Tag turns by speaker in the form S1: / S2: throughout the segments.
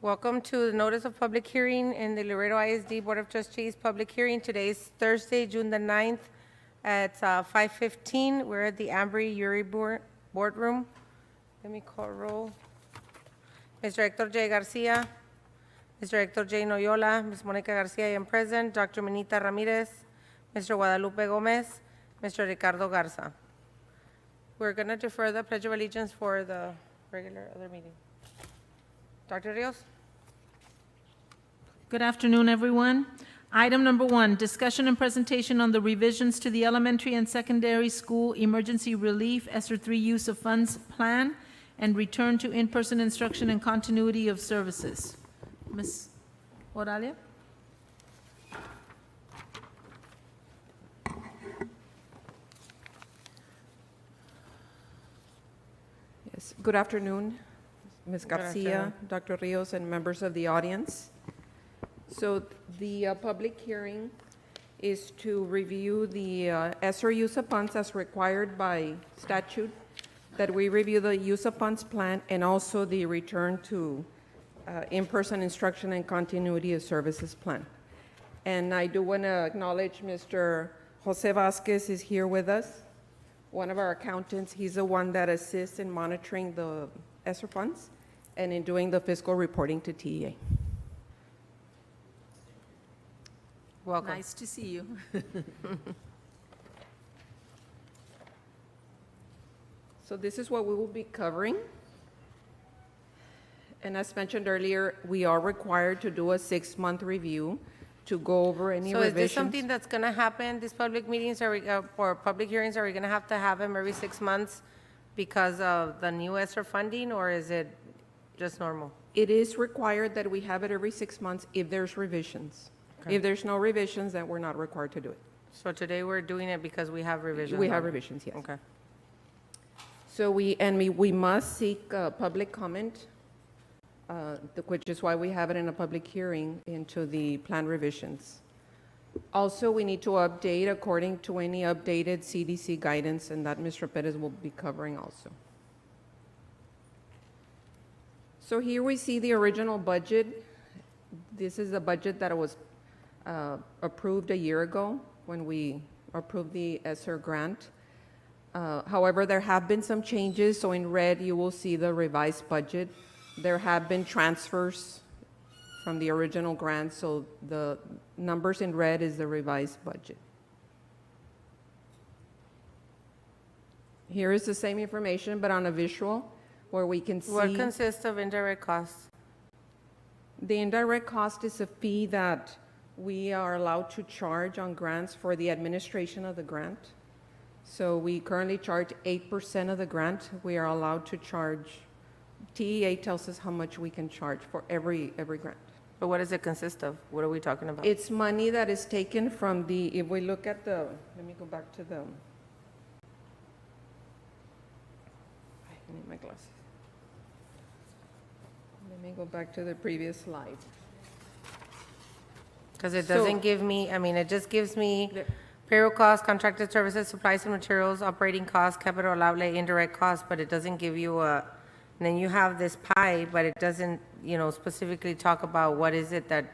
S1: Welcome to the Notice of Public Hearing in the Laredo I.S.D. Board of Trustees Public Hearing. Today is Thursday, June the 9th at 5:15. We're at the Yeary boardroom. Let me call roll. Mr. Hector J. Garcia, Mr. Hector J. Noyola, Ms. Monica Garcia, I am present, Dr. Minita Ramirez, Mr. Guadalupe Gomez, Mr. Ricardo Garza. We're going to defer the Pledge of Allegiance for the regular other meeting. Dr. Rios?
S2: Good afternoon, everyone. Item number 1, discussion and presentation on the revisions to the elementary and secondary school emergency relief ESSER 3 use of funds plan and return to in-person instruction and continuity of services. Ms. Oralia?
S3: Yes. Good afternoon, Ms.
S1: Good
S3: Garcia,
S1: afternoon.
S3: Dr. Rios, and members of the audience. So the public hearing is to review the ESSER use of funds as required by statute, that we review the use of funds plan and also the return to in-person instruction and continuity of services plan. And I do want to acknowledge Mr. Jose Vasquez is here with us, one of our accountants. He's the one that assists in monitoring the ESSER funds and in doing the fiscal reporting to TEA.
S1: Welcome.
S2: Nice to see you.
S3: So this is what we will be covering. And as mentioned earlier, we are required to do a 6-month review to go over any
S1: So is
S3: revisions.
S1: this something that's going to happen, these public meetings, or public hearings, are we going to have them every 6 months because of the new ESSER funding, or is it just normal?
S3: It is required that we have it every 6 months if there's revisions.
S1: Okay.
S3: If there's no revisions, then we're not required to do it.
S1: So today we're doing it because we have revisions?
S3: We have
S1: on it.
S3: revisions, yes.
S1: Okay.
S3: So we must seek public comment, which is why we have it in a public hearing into the plan revisions. Also, we need to update according to any updated CDC guidance, and that Mr. Perez will be covering also. So here we see the original budget. This is the budget that was approved a year ago when we approved the ESSER grant. However, there have been some changes, so in red you will see the revised budget. There have been transfers from the original grant, so the numbers in red is the revised budget. Here is the same information, but on a visual, where we can see.
S1: What consists of indirect costs?
S3: The indirect cost is a fee that we are allowed to charge on grants for the administration of the grant. So we currently charge 8% of the grant. We are allowed to charge, TEA tells us how much we can charge for every grant.
S1: But what does it consist of? What are we talking about?
S3: It's money that is taken from the, if we look at the, let me go back to the, I need my glasses. Let me go back to the previous slide.
S1: Because it
S3: So-
S1: doesn't give me, I mean, it just gives me
S3: The-
S1: payroll costs, contracted services, supplies and materials, operating costs, capital outlay, indirect costs, but it doesn't give you a, and then you have this pie, but it doesn't, specifically talk about what is it that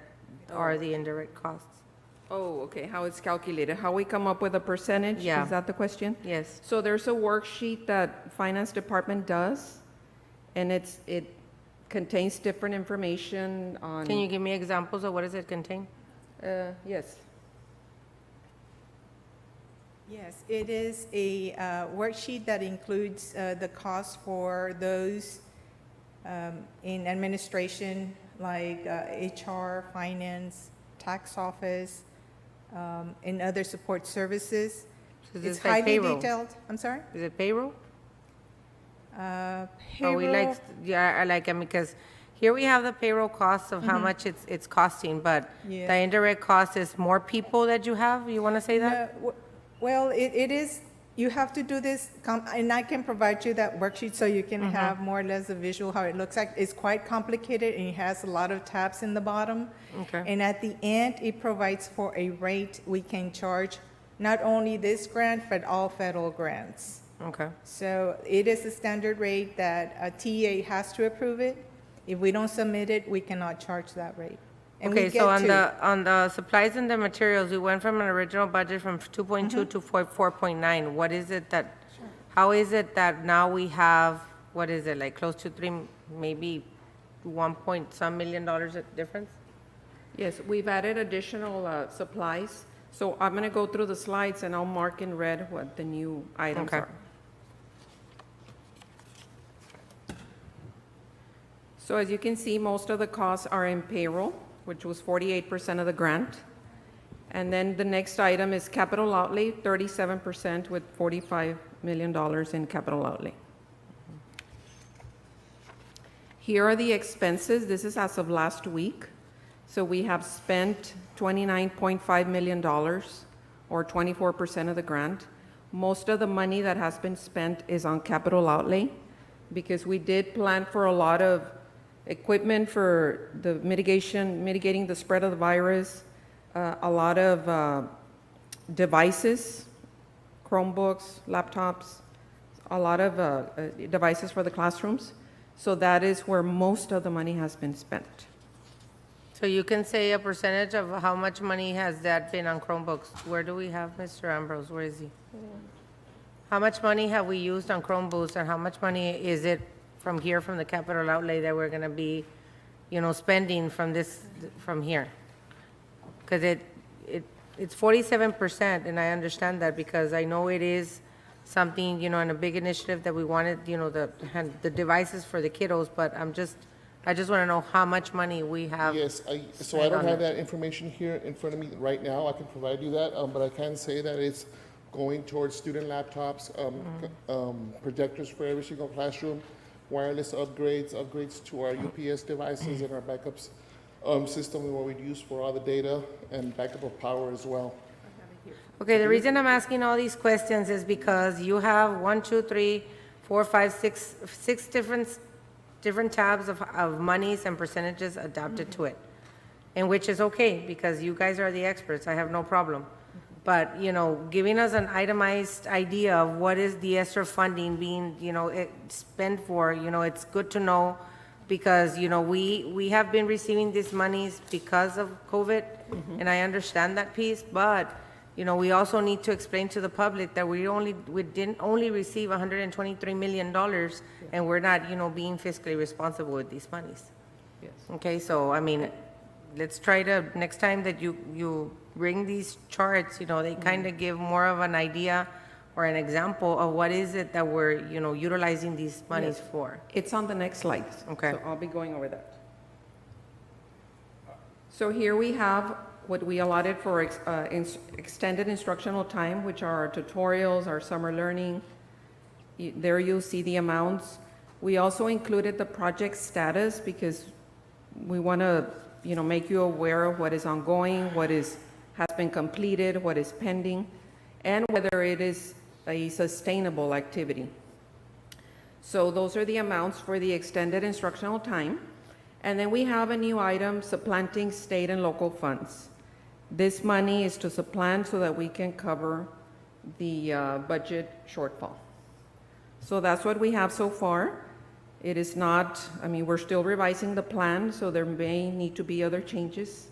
S1: are the indirect costs.
S3: Oh, okay, how it's calculated, how we come up with a percentage?
S1: Yeah.
S3: Is that the question?
S1: Yes.
S3: So there's a worksheet that Finance Department does, and it contains different information on.
S1: Can you give me examples of what does it contain?
S3: Yes.
S4: Yes, it is a worksheet that includes the cost for those in administration, like HR, finance, tax office, and other support services.
S1: So is
S4: It's
S1: this like
S4: highly
S1: payroll?
S4: detailed. I'm sorry?
S1: Is it payroll?
S4: Payroll.
S1: Or we like, yeah, I like, because here we have the payroll costs of how much it's costing, but
S4: Yeah.
S1: the indirect cost is more people that you have? You want to say that?
S4: No, well, it is, you have to do this, and I can provide you that worksheet so you can have more or less a visual how it looks like. It's quite complicated, and it has a lot of tabs in the bottom.
S1: Okay.
S4: And at the end, it provides for a rate we can charge, not only this grant, but all federal grants.
S1: Okay.
S4: So it is a standard rate that a TEA has to approve it, If we don't submit it, we cannot charge that rate. And we
S1: Okay,
S4: get
S1: so on
S4: to-
S1: on the supplies and the materials, we went from an original budget from 2.2 to 4.9. What is it that, how is it that now we have, what is it, like close to 3, maybe 1 point some million dollars difference?
S3: Yes, we've added additional supplies. So I'm going to go through the slides and I'll mark in red what the new items
S1: Okay.
S3: are. So as you can see, most of the costs are in payroll, which was 48% of the grant. And then the next item is capital outlay, 37% with $45 million in capital outlay. Here are the expenses. This is as of last week. So we have spent $29.5 million, or 24% of the grant. Most of the money that has been spent is on capital outlay, because we did plan for a lot of equipment for the mitigating the spread of the virus, a lot of devices, Chromebooks, laptops, a lot of devices for the classrooms. So that is where most of the money has been spent.
S1: So you can say a percentage of how much money has that been on Chromebooks? Where do we have Mr. Ambrose? Where is he? How much money have we used on Chromebooks, and how much money is it from here, from the capital outlay, that we're gonna be, spending from here? Because it's 47%, and I understand that, because I know it is something, and a big initiative that we wanted, the devices for the kiddos, but I just want to know how much money we have.
S5: Yes, so I don't have that information here in front of me right now. I can provide you that, but I can say that it's going towards student laptops, projectors for every single classroom, wireless upgrades to our UPS devices and our backups system, what we use for all the data, and backup of power as well.
S1: Okay, the reason I'm asking all these questions is because you have 1, 2, 3, 4, 5, 6 different tabs of monies and percentages adapted to it, and which is okay, because you guys are the experts, I have no problem. But, giving us an itemized idea of what is the ESSER funding being, spent for, it's good to know, because, we have been receiving these monies because of COVID, and I understand that piece, but, we also need to explain to the public that we didn't only receive $123 million, and we're not, being fiscally responsible with these monies.
S3: Yes.
S1: Okay, so, let's try to, next time that you bring these charts, they kind of give more of an idea or an example of what is it that we're, utilizing these monies for.
S3: It's on the next slide.
S1: Okay.
S3: So I'll be going over that. So here we have what we allotted for extended instructional time, which are our tutorials, our summer learning. There you'll see the amounts. We also included the project status, because we want to, make you aware of what is ongoing, what has been completed, what is pending, and whether it is a sustainable activity. So those are the amounts for the extended instructional time. And then we have a new item, supplanting state and local funds. This money is to supplant so that we can cover the budget shortfall. So that's what we have so far. It is not, we're still revising the plan, so there may need to be other changes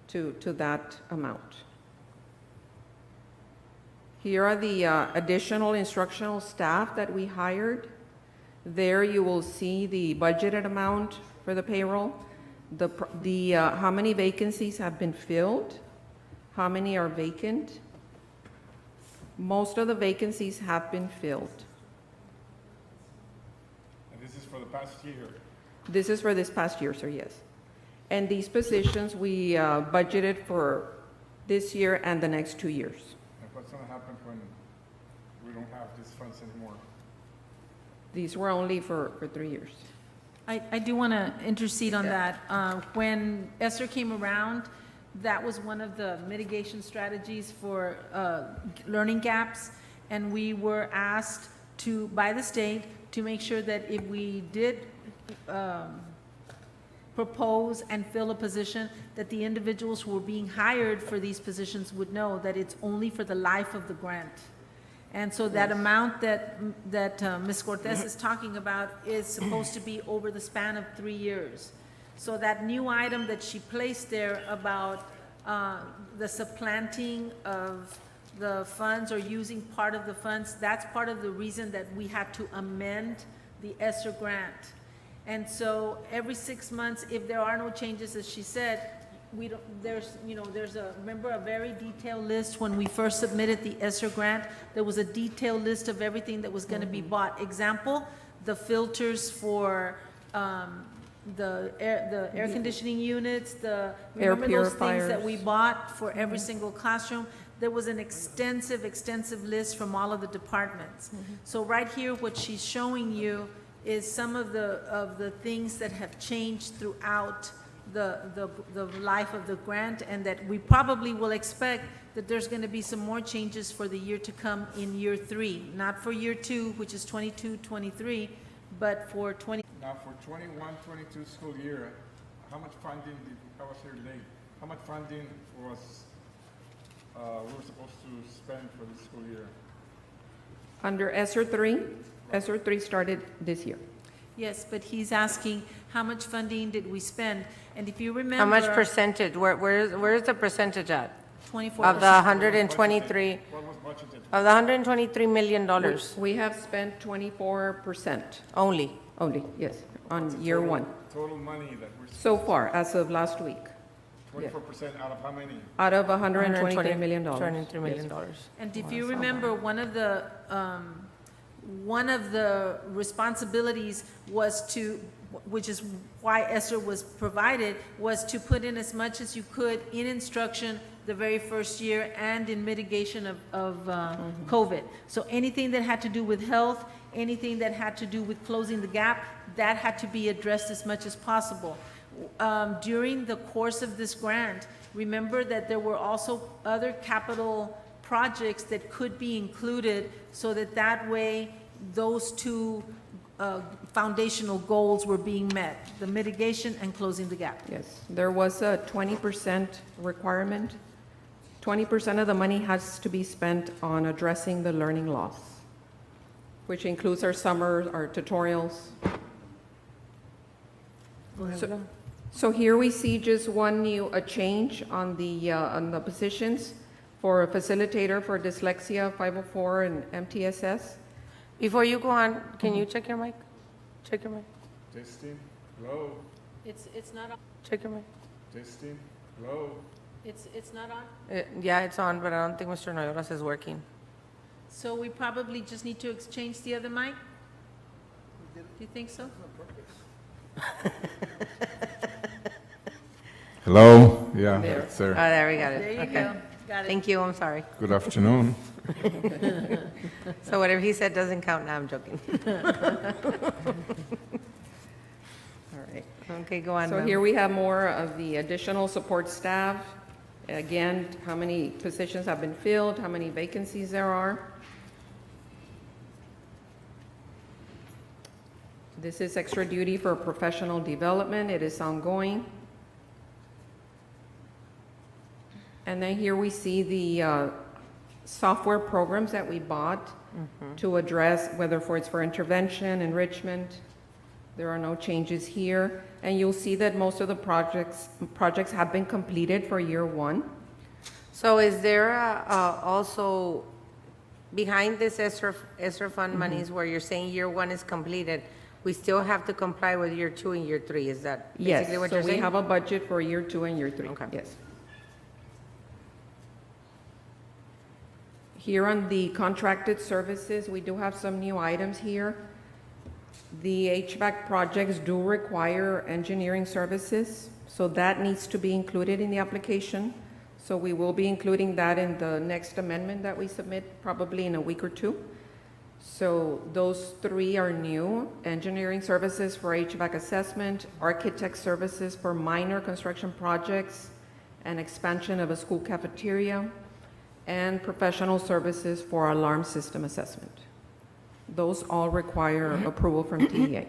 S3: to that amount. Here are the additional instructional staff that we hired. There you will see the budgeted amount for the payroll, how many vacancies have been filled, how many are vacant. Most of the vacancies have been filled.
S6: And this is for the past year?
S3: This is for this past year, sir, yes. And these positions we budgeted for this year and the next 2 years.
S6: And what's going to happen when we don't have these funds anymore?
S3: These were only for 3 years.
S2: I do want to intercede on that. When ESSER came around, that was one of the mitigation strategies for learning gaps, and we were asked by the state to make sure that if we did propose and fill a position, that the individuals who were being hired for these positions would know that it's only for the life of the grant. And so that amount that Ms. Cortez is talking about is supposed to be over the span of 3 years. So that new item that she placed there about the supplanting of the funds or using part of the funds, that's part of the reason that we had to amend the ESSER grant. And so every 6 months, if there are no changes, as she said, we don't, there's remember a very detailed list when we first submitted the ESSER grant, there was a detailed list of everything that was gonna be bought. Example, the filters for, the air conditioning units, remember those things that we bought for every single classroom? There was an extensive list from all of the departments. So right here, what she's showing you is some of the things that have changed throughout the life of the grant, and that we probably will expect that there's going to be some more changes for the year to come in year 3, not for year 2, which is 22-23, but for 20.
S6: Now, for 21-22 school year, how much funding I was here today, how much funding was, we were supposed to spend for this school year?
S3: Under ESSER 3, ESSER 3 started this year.
S2: Yes, but he's asking, how much funding did we spend? And if you remember.
S1: How much percentage? Where is the percentage at?
S2: 24%.
S1: Of the 123,
S6: What was budgeted?
S1: of the $123 million
S3: We have spent 24%
S1: only?
S3: only, yes, on year 1.
S6: Total money that we're,
S3: So far, as of last week,
S6: 24% out of how many?
S3: out of $123 million.
S1: $123 million.
S2: And if you remember, one of the responsibilities was to, which is why ESSER was provided, was to put in as much as you could in instruction the very first year and in mitigation of COVID. So anything that had to do with health, anything that had to do with closing the gap, that had to be addressed as much as possible. During the course of this grant, remember that there were also other capital projects that could be included so that that way those two foundational goals were being met, the mitigation and closing the gap.
S3: Yes, there was a 20% requirement. 20% of the money has to be spent on addressing the learning loss, which includes our summer, our tutorials. So here we see just a change on the positions for a facilitator for dyslexia, 504, and MTSS.
S1: Before you go on, can you check your mic? Check your mic.
S6: Testing, hello,
S2: It's not on,
S1: Check your mic.
S6: testing, hello.
S2: it's not on?
S1: Yeah, it's on, but I don't think Mr. Noyolas is working.
S2: So we probably just need to exchange the other mic? Do you think so?
S6: Hello, yeah,
S3: There.
S6: sir.
S1: Oh, there we got it.
S2: There you
S1: Okay.
S2: go, got it.
S1: Thank you, I'm sorry.
S6: Good afternoon.
S1: So whatever he said doesn't count, now I'm joking.
S3: All right.
S1: Okay, go on.
S3: So
S1: ma'am.
S3: here we have more of the additional support staff. Again, how many positions have been filled, how many vacancies there are. This is extra duty for professional development. It is ongoing. And then here we see the software programs that we bought to address whether it's for intervention, enrichment. There are no changes here. And you'll see that most of the projects have been completed for year 1.
S1: So is there also, behind this ESSER fund monies where you're saying year 1 is completed, we still have to comply with year 2 and year 3, is that
S3: Yes,
S1: basically what
S3: so
S1: you're
S3: we
S1: saying?
S3: have a budget for year 2 and year 3.
S1: Okay.
S3: Yes. Here on the contracted services, we do have some new items here. The HVAC projects do require engineering services, so that needs to be included in the application. So we will be including that in the next amendment that we submit, probably in a week or 2. So those 3 are new: engineering services for HVAC assessment, architect services for minor construction projects and expansion of a school cafeteria, and professional services for alarm system assessment. Those all require approval from TEA.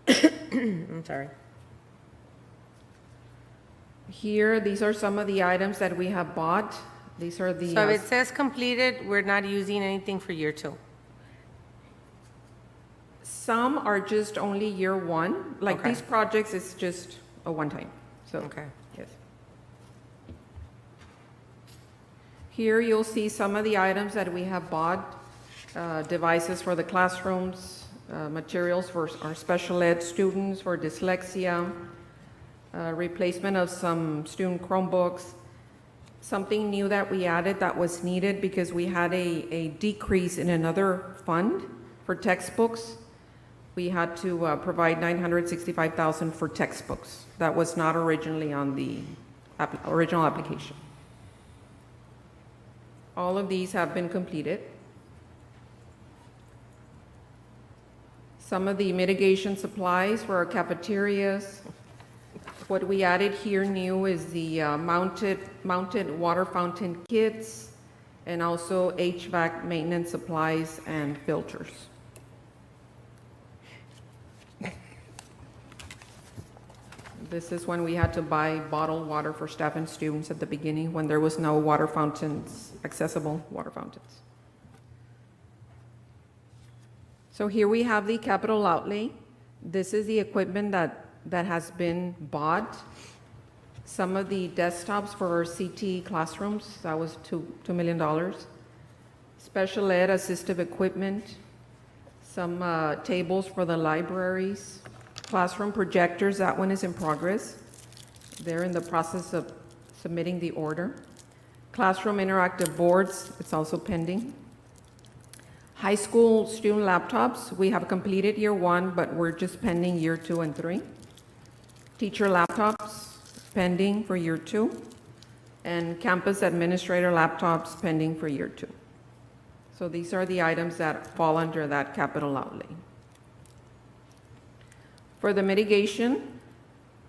S1: I'm sorry.
S3: Here, these are some of the items that we have bought. These are the,
S1: So if it says completed, we're not using anything for year 2.
S3: some are just only year 1. Like
S1: Okay.
S3: these projects, it's just a one-time, so.
S1: Okay.
S3: Yes. Here you'll see some of the items that we have bought, devices for the classrooms, materials for our special ed students for dyslexia, replacement of some student Chromebooks. Something new that we added that was needed because we had a decrease in another fund for textbooks. We had to provide $965,000 for textbooks. That was not originally on the original application. All of these have been completed. Some of the mitigation supplies for our cafeterias. What we added here new is the mounted water fountain kits and also HVAC maintenance supplies and filters. This is when we had to buy bottled water for staff and students at the beginning when there was no water fountains, accessible water fountains. So here we have the capital outlay. This is the equipment that has been bought. Some of the desktops for our CT classrooms, that was $2 million. Special ed assistive equipment, some tables for the libraries, classroom projectors, that one is in progress. They're in the process of submitting the order. Classroom interactive boards, it's also pending. High school student laptops, we have completed year 1, but we're just pending year 2 and 3. Teacher laptops, pending for year 2. And campus administrator laptops, pending for year 2. So these are the items that fall under that capital outlay. For the mitigation,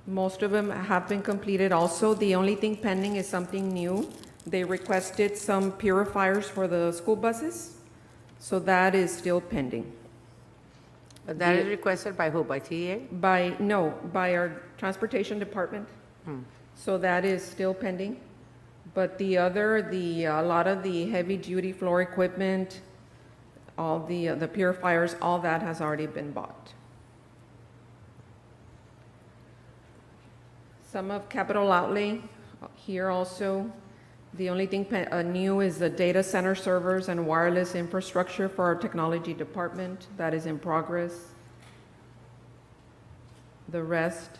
S3: most of them have been completed also. The only thing pending is something new. They requested some purifiers for the school buses, so that is still pending.
S1: But that is requested by who? By TEA?
S3: By our transportation department. So that is still pending. But a lot of the heavy-duty floor equipment, all the purifiers, all that has already been bought. Some of capital outlay here also. The only thing new is the data center servers and wireless infrastructure for our technology department. That is in progress. The rest,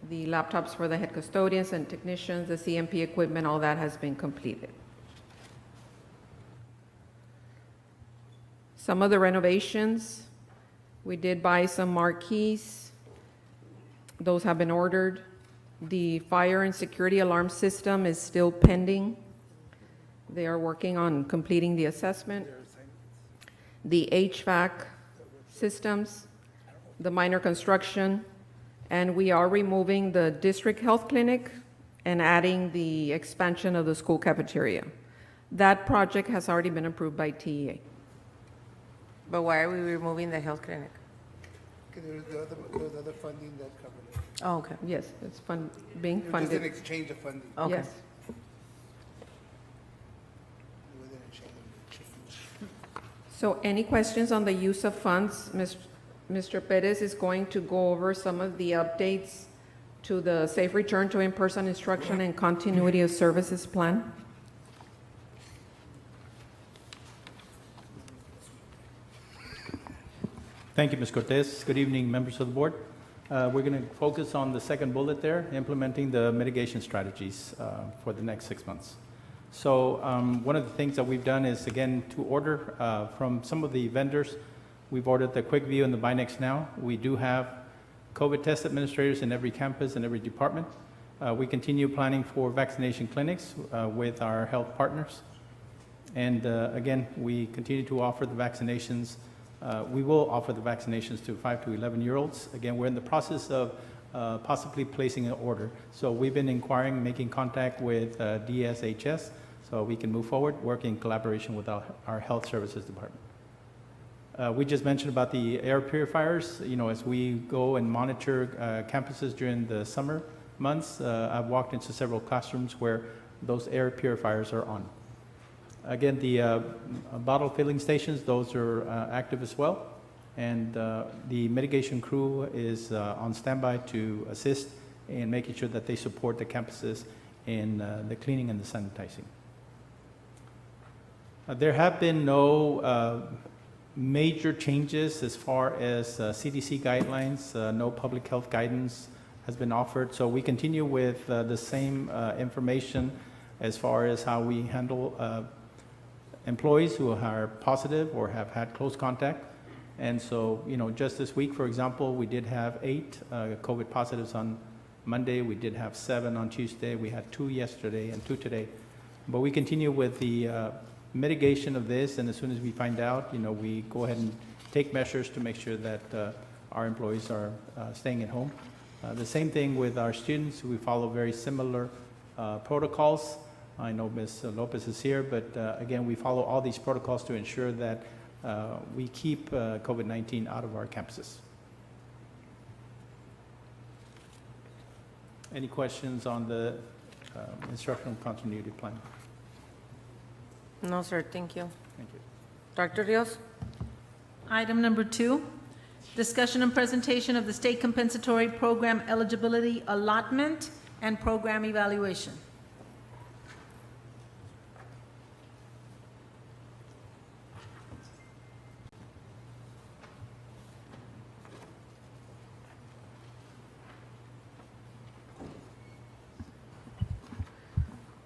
S3: the laptops for the head custodians and technicians, the CMP equipment, all that has been completed. Some of the renovations, we did buy some marquees. Those have been ordered. The fire and security alarm system is still pending. They are working on completing the assessment. The HVAC systems, the minor construction, and we are removing the district health clinic and adding the expansion of the school cafeteria. That project has already been approved by TEA.
S1: But why are we removing the health clinic?
S7: There's the other funding that covered it.
S1: Oh, okay.
S3: Yes, it's being
S7: It was just an
S3: funded.
S7: exchange of funding.
S1: Okay.
S3: Yes.
S7: It wasn't a change.
S3: So any questions on the use of funds? Mr. Perez is going to go over some of the updates to the Safe Return to In-Person Instruction and Continuity of Services Plan.
S8: Thank you, Ms. Cortez. Good evening, members of the board. We're going to focus on the second bullet there, implementing the mitigation strategies for the next 6 months. So one of the things that we've done is, again, to order from some of the vendors. We've ordered the Quick View and the Binex Now. We do have COVID test administrators in every campus and every department. We continue planning for vaccination clinics with our health partners. And again, we continue to offer the vaccinations. We will offer the vaccinations to 5 to 11-year-olds. Again, we're in the process of possibly placing an order. So we've been inquiring, making contact with DSHS so we can move forward, work in collaboration with our health services department. We just mentioned about the air purifiers. You know, as we go and monitor campuses during the summer months, I've walked into several classrooms where those air purifiers are on. Again, the bottle filling stations, those are active as well. And the mitigation crew is on standby to assist in making sure that they support the campuses in the cleaning and the sanitizing. There have been no major changes as far as CDC guidelines. No public health guidance has been offered. So we continue with the same information as far as how we handle employees who are positive or have had close contact. And so, just this week, for example, we did have 8 COVID positives on Monday. We did have 7 on Tuesday. We had 2 yesterday and 2 today. But we continue with the mitigation of this, and as soon as we find out, we go ahead and take measures to make sure that our employees are staying at home. The same thing with our students. We follow very similar protocols. I know Ms. Lopez is here, but again, we follow all these protocols to ensure that we keep COVID-19 out of our campuses. Any questions on the instructional continuity plan?
S1: No, sir, thank you.
S8: Thank you.
S1: Dr. Rios?
S2: Item number 2, discussion and presentation of the state compensatory program eligibility allotment and program evaluation.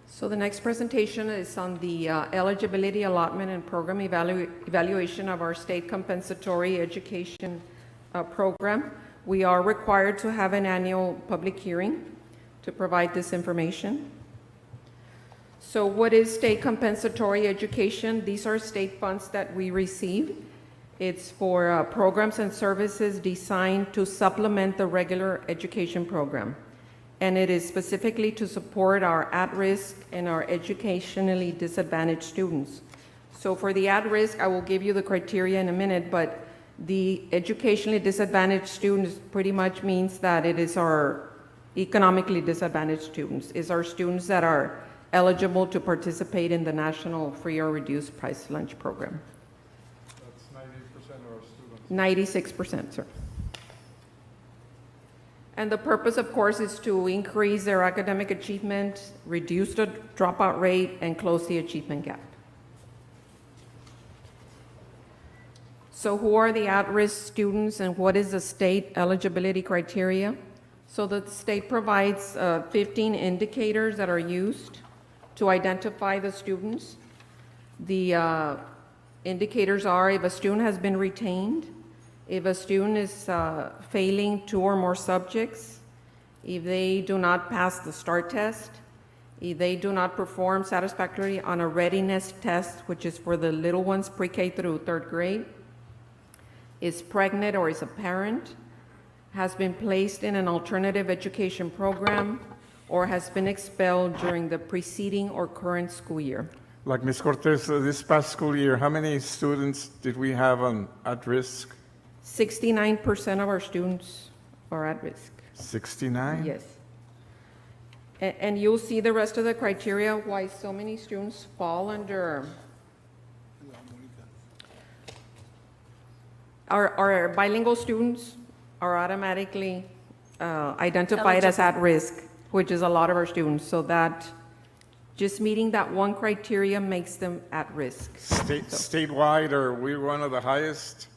S3: So the next presentation is on the eligibility allotment and program evaluation of our state compensatory education program. We are required to have an annual public hearing to provide this information. So what is state compensatory education? These are state funds that we receive. It's for programs and services designed to supplement the regular education program. And it is specifically to support our at-risk and our educationally disadvantaged students. So for the at-risk, I will give you the criteria in a minute, but the educationally disadvantaged students pretty much means that it is our economically disadvantaged students, is our students that are eligible to participate in the National Free or Reduced Price Lunch Program.
S6: That's 98% of our students.
S3: 96%, sir. And the purpose, of course, is to increase their academic achievement, reduce the dropout rate, and close the achievement gap. So who are the at-risk students and what is the state eligibility criteria? So the state provides 15 indicators that are used to identify the students. The indicators are if a student has been retained, if a student is failing 2 or more subjects, if they do not pass the START test, if they do not perform satisfactorily on a readiness test, which is for the little ones pre-K through 3rd grade, is pregnant or is a parent, has been placed in an alternative education program, or has been expelled during the preceding or current school year.
S6: Like Ms. Cortez, this past school year, how many students did we have at risk?
S3: 69% of our students are at risk.
S6: 69?
S3: Yes. And you'll see the rest of the criteria why so many students fall under. Our bilingual students are automatically identified as at risk, which is a lot of our students. So that just meeting that one criteria makes them at risk.
S6: Statewide, are we one of the highest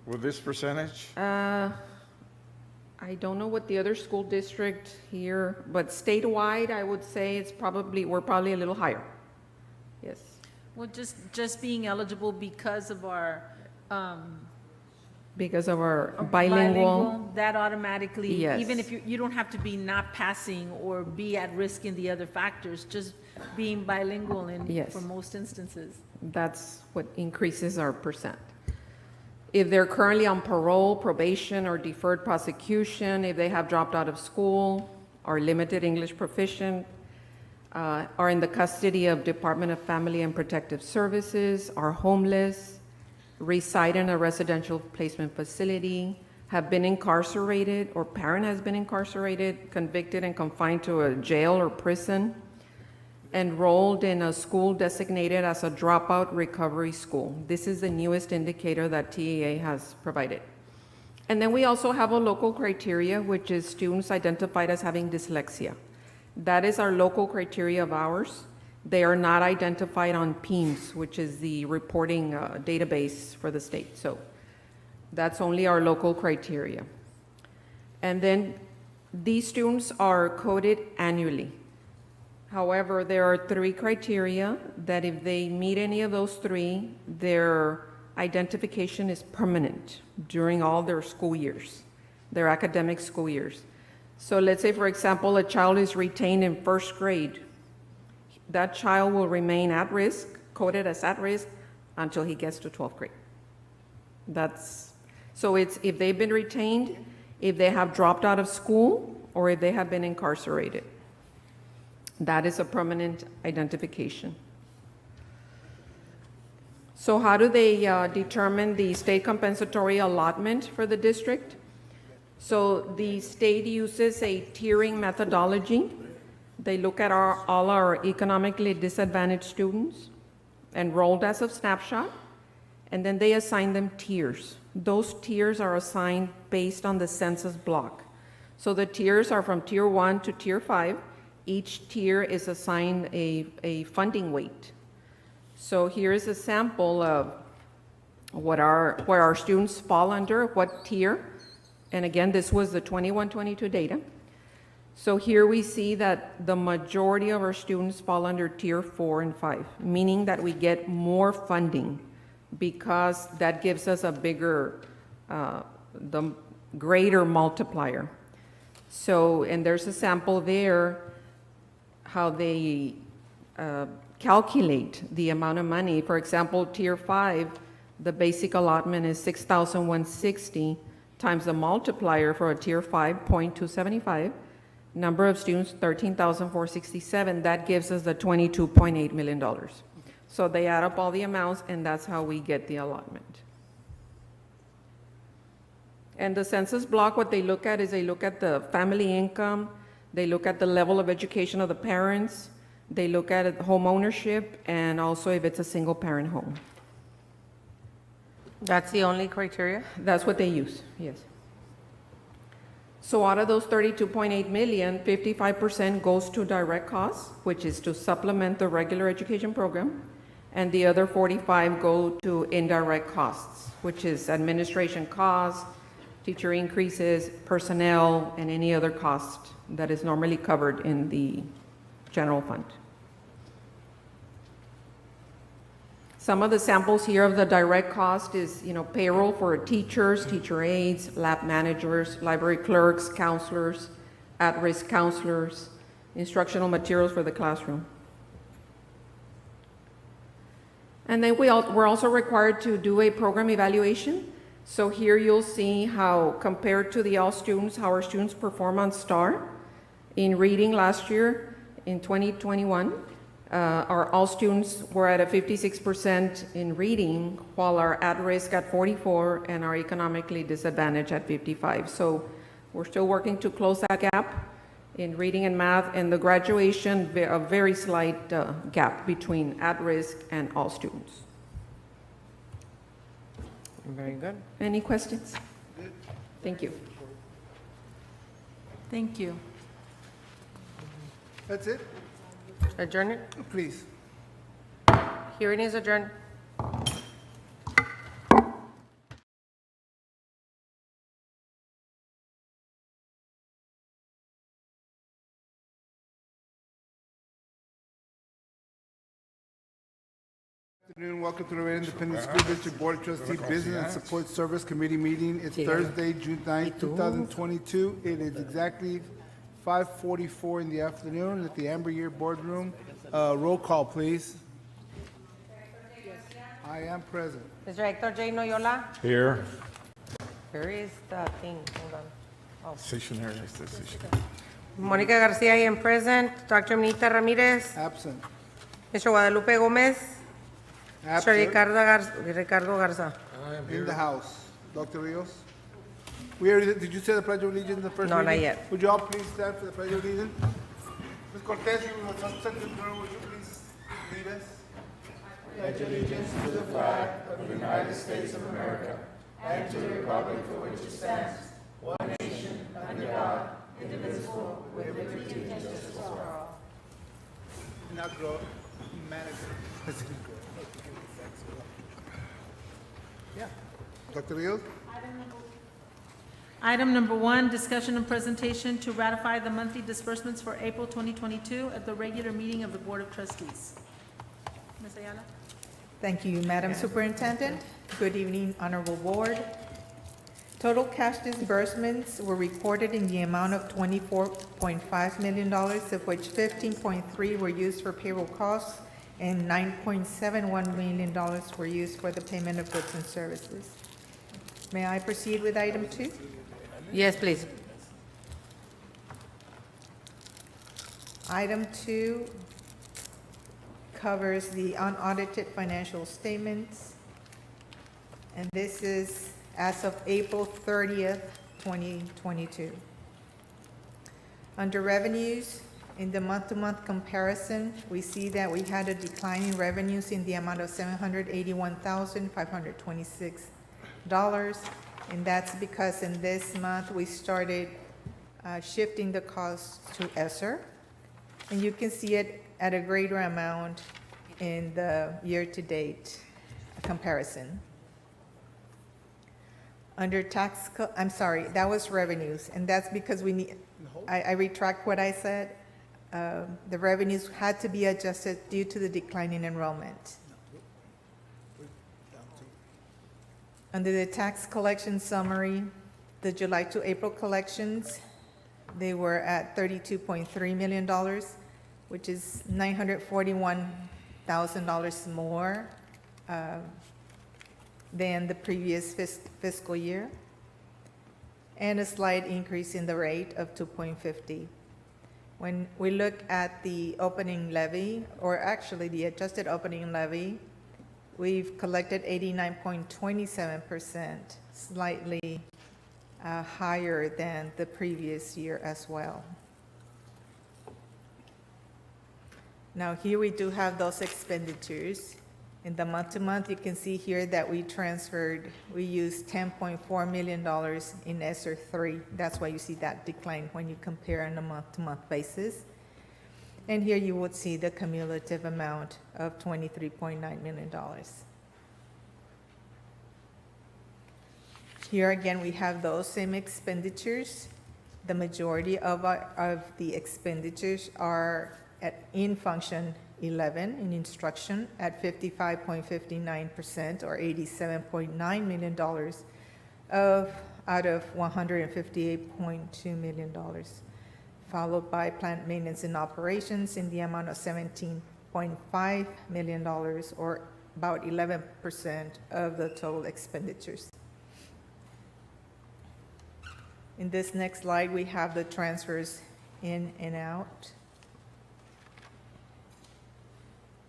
S6: with this percentage?
S3: I don't know what the other school district here, but statewide, I would say we're probably a little higher. Yes.
S2: Well, just being eligible because of our
S3: Bilingual.
S2: that automatically,
S3: Yes.
S2: even if you don't have to be not passing or be at risk in the other factors, just being bilingual
S3: Yes.
S2: for most instances.
S3: That's what increases our percent. If they're currently on parole, probation, or deferred prosecution, if they have dropped out of school, are limited English proficient, are in the custody of Department of Family and Protective Services, are homeless, reside in a residential placement facility, have been incarcerated, or parent has been incarcerated, convicted and confined to a jail or prison, enrolled in a school designated as a dropout recovery school. This is the newest indicator that TEA has provided. And then we also have a local criteria, which is students identified as having dyslexia. That is our local criteria of ours. They are not identified on PEMS, which is the reporting database for the state. So that's only our local criteria. And then these students are coded annually. However, there are 3 criteria that if they meet any of those 3, their identification is permanent during all their school years, their academic school years. So let's say, for example, a child is retained in 1st grade. That child will remain at risk, coded as at risk, until he gets to 12th grade. So it's if they've been retained, if they have dropped out of school, or if they have been incarcerated. That is a permanent identification. So how do they determine the state compensatory allotment for the district? So the state uses a tiering methodology. They look at all our economically disadvantaged students, enrolled as of snapshot, and then they assign them tiers. Those tiers are assigned based on the census block. So the tiers are from tier 1 to tier 5. Each tier is assigned a funding weight. So here is a sample of where our students fall under, what tier. And again, this was the 21-22 data. So here we see that the majority of our students fall under tier 4 and 5, meaning that we get more funding because that gives us a bigger, the greater multiplier. So, and there's a sample there, how they calculate the amount of money. For example, tier 5, the basic allotment is $6,160 times the multiplier for a tier 5, 0.275. Number of students, 13,467. That gives us the $22.8 million. So they add up all the amounts, and that's how we get the allotment. And the census block, what they look at is they look at the family income, they look at the level of education of the parents, they look at home ownership, and also if it's a single-parent home.
S1: That's the only criteria?
S3: That's what they use, yes. So out of those 32.8 million, 55% goes to direct costs, which is to supplement the regular education program, and the other 45 go to indirect costs, which is administration costs, teacher increases, personnel, and any other cost that is normally covered in the general fund. Some of the samples here of the direct cost is, payroll for teachers, teacher aides, lab managers, library clerks, counselors, at-risk counselors, instructional materials for the classroom. And then we're also required to do a program evaluation. So here you'll see how, compared to the all students, how our students perform on STAR. In reading last year, in 2021, our all students were at a 56% in reading, while our at-risk at 44 and our economically disadvantaged at 55. So we're still working to close that gap in reading and math, and the graduation, a very slight gap between at-risk and all students.
S1: Very good.
S3: Any questions? Thank you.
S2: Thank you.
S7: That's it?
S1: Adjourn it.
S7: Please.
S1: Hearing is adjourned.
S7: Good afternoon. Welcome to the Laredo Independent School District Board of Trustee Business and Support Service Committee meeting. It's Thursday, June 9th, 2022. It is exactly 5:44 in the afternoon at the Amber Year Boardroom. Roll call, please. I am present.
S1: Mr. Hector J. Noyola?
S6: Here.
S1: Where is the thing? Hold on.
S6: Stationary, I said stationary.
S1: Monica Garcia, I am present. Dr. Minita Ramirez?
S7: Absent.
S1: Mr. Guadalupe Gomez? Mr.
S7: Absent.
S1: Ricardo Garza?
S7: In the house. Dr. Rios? Did you say the Pledge of Allegiance in the first
S1: No,
S7: reading?
S1: not yet.
S7: Would you all please stand for the Pledge of Allegiance? Ms. Cortez, you will substitute the girl, would you please lead us? Now, girl, manager. Yeah. Dr. Rios?
S2: Item number 1, discussion and presentation to ratify the monthly disbursements for April 2022 at the regular meeting of the Board of Trustees. Ms. Ayala?
S4: Thank you, Madam Superintendent. Good evening, Honorable Board. Total cash disbursements were recorded in the amount of $24.5 million, of which $15.3 were used for payroll costs and $9.71 million were used for the payment of goods and services. May I proceed with item 2?
S1: Yes, please.
S4: Item 2 covers the unaudited financial statements, and this is as of April 30th, 2022. Under revenues, in the month-to-month comparison, we see that we had a decline in revenues in the amount of $781,526, and that's because in this month, we started shifting the costs to ESSER, and you can see it at a greater amount in the year-to-date comparison. Under that was revenues, and that's because we need, I retract what I said. The revenues had to be adjusted due to the decline in enrollment. Under the tax collection summary, the July to April collections, they were at $32.3 million, which is $941,000 more than the previous fiscal year, and a slight increase in the rate of 2.50. When we look at the opening levy, or actually the adjusted opening levy, we've collected 89.27%, slightly higher than the previous year as well. Now here we do have those expenditures. In the month-to-month, you can see here that we used $10.4 million in ESSER 3. That's why you see that decline when you compare on a month-to-month basis. And here you would see the cumulative amount of $23.9 million. Here again, we have those same expenditures. The majority of the expenditures are in function 11 in instruction at 55.59% or $87.9 million out of $158.2 million, followed by plant maintenance and operations in the amount of $17.5 million or about 11% of the total expenditures. In this next slide, we have the transfers in and out.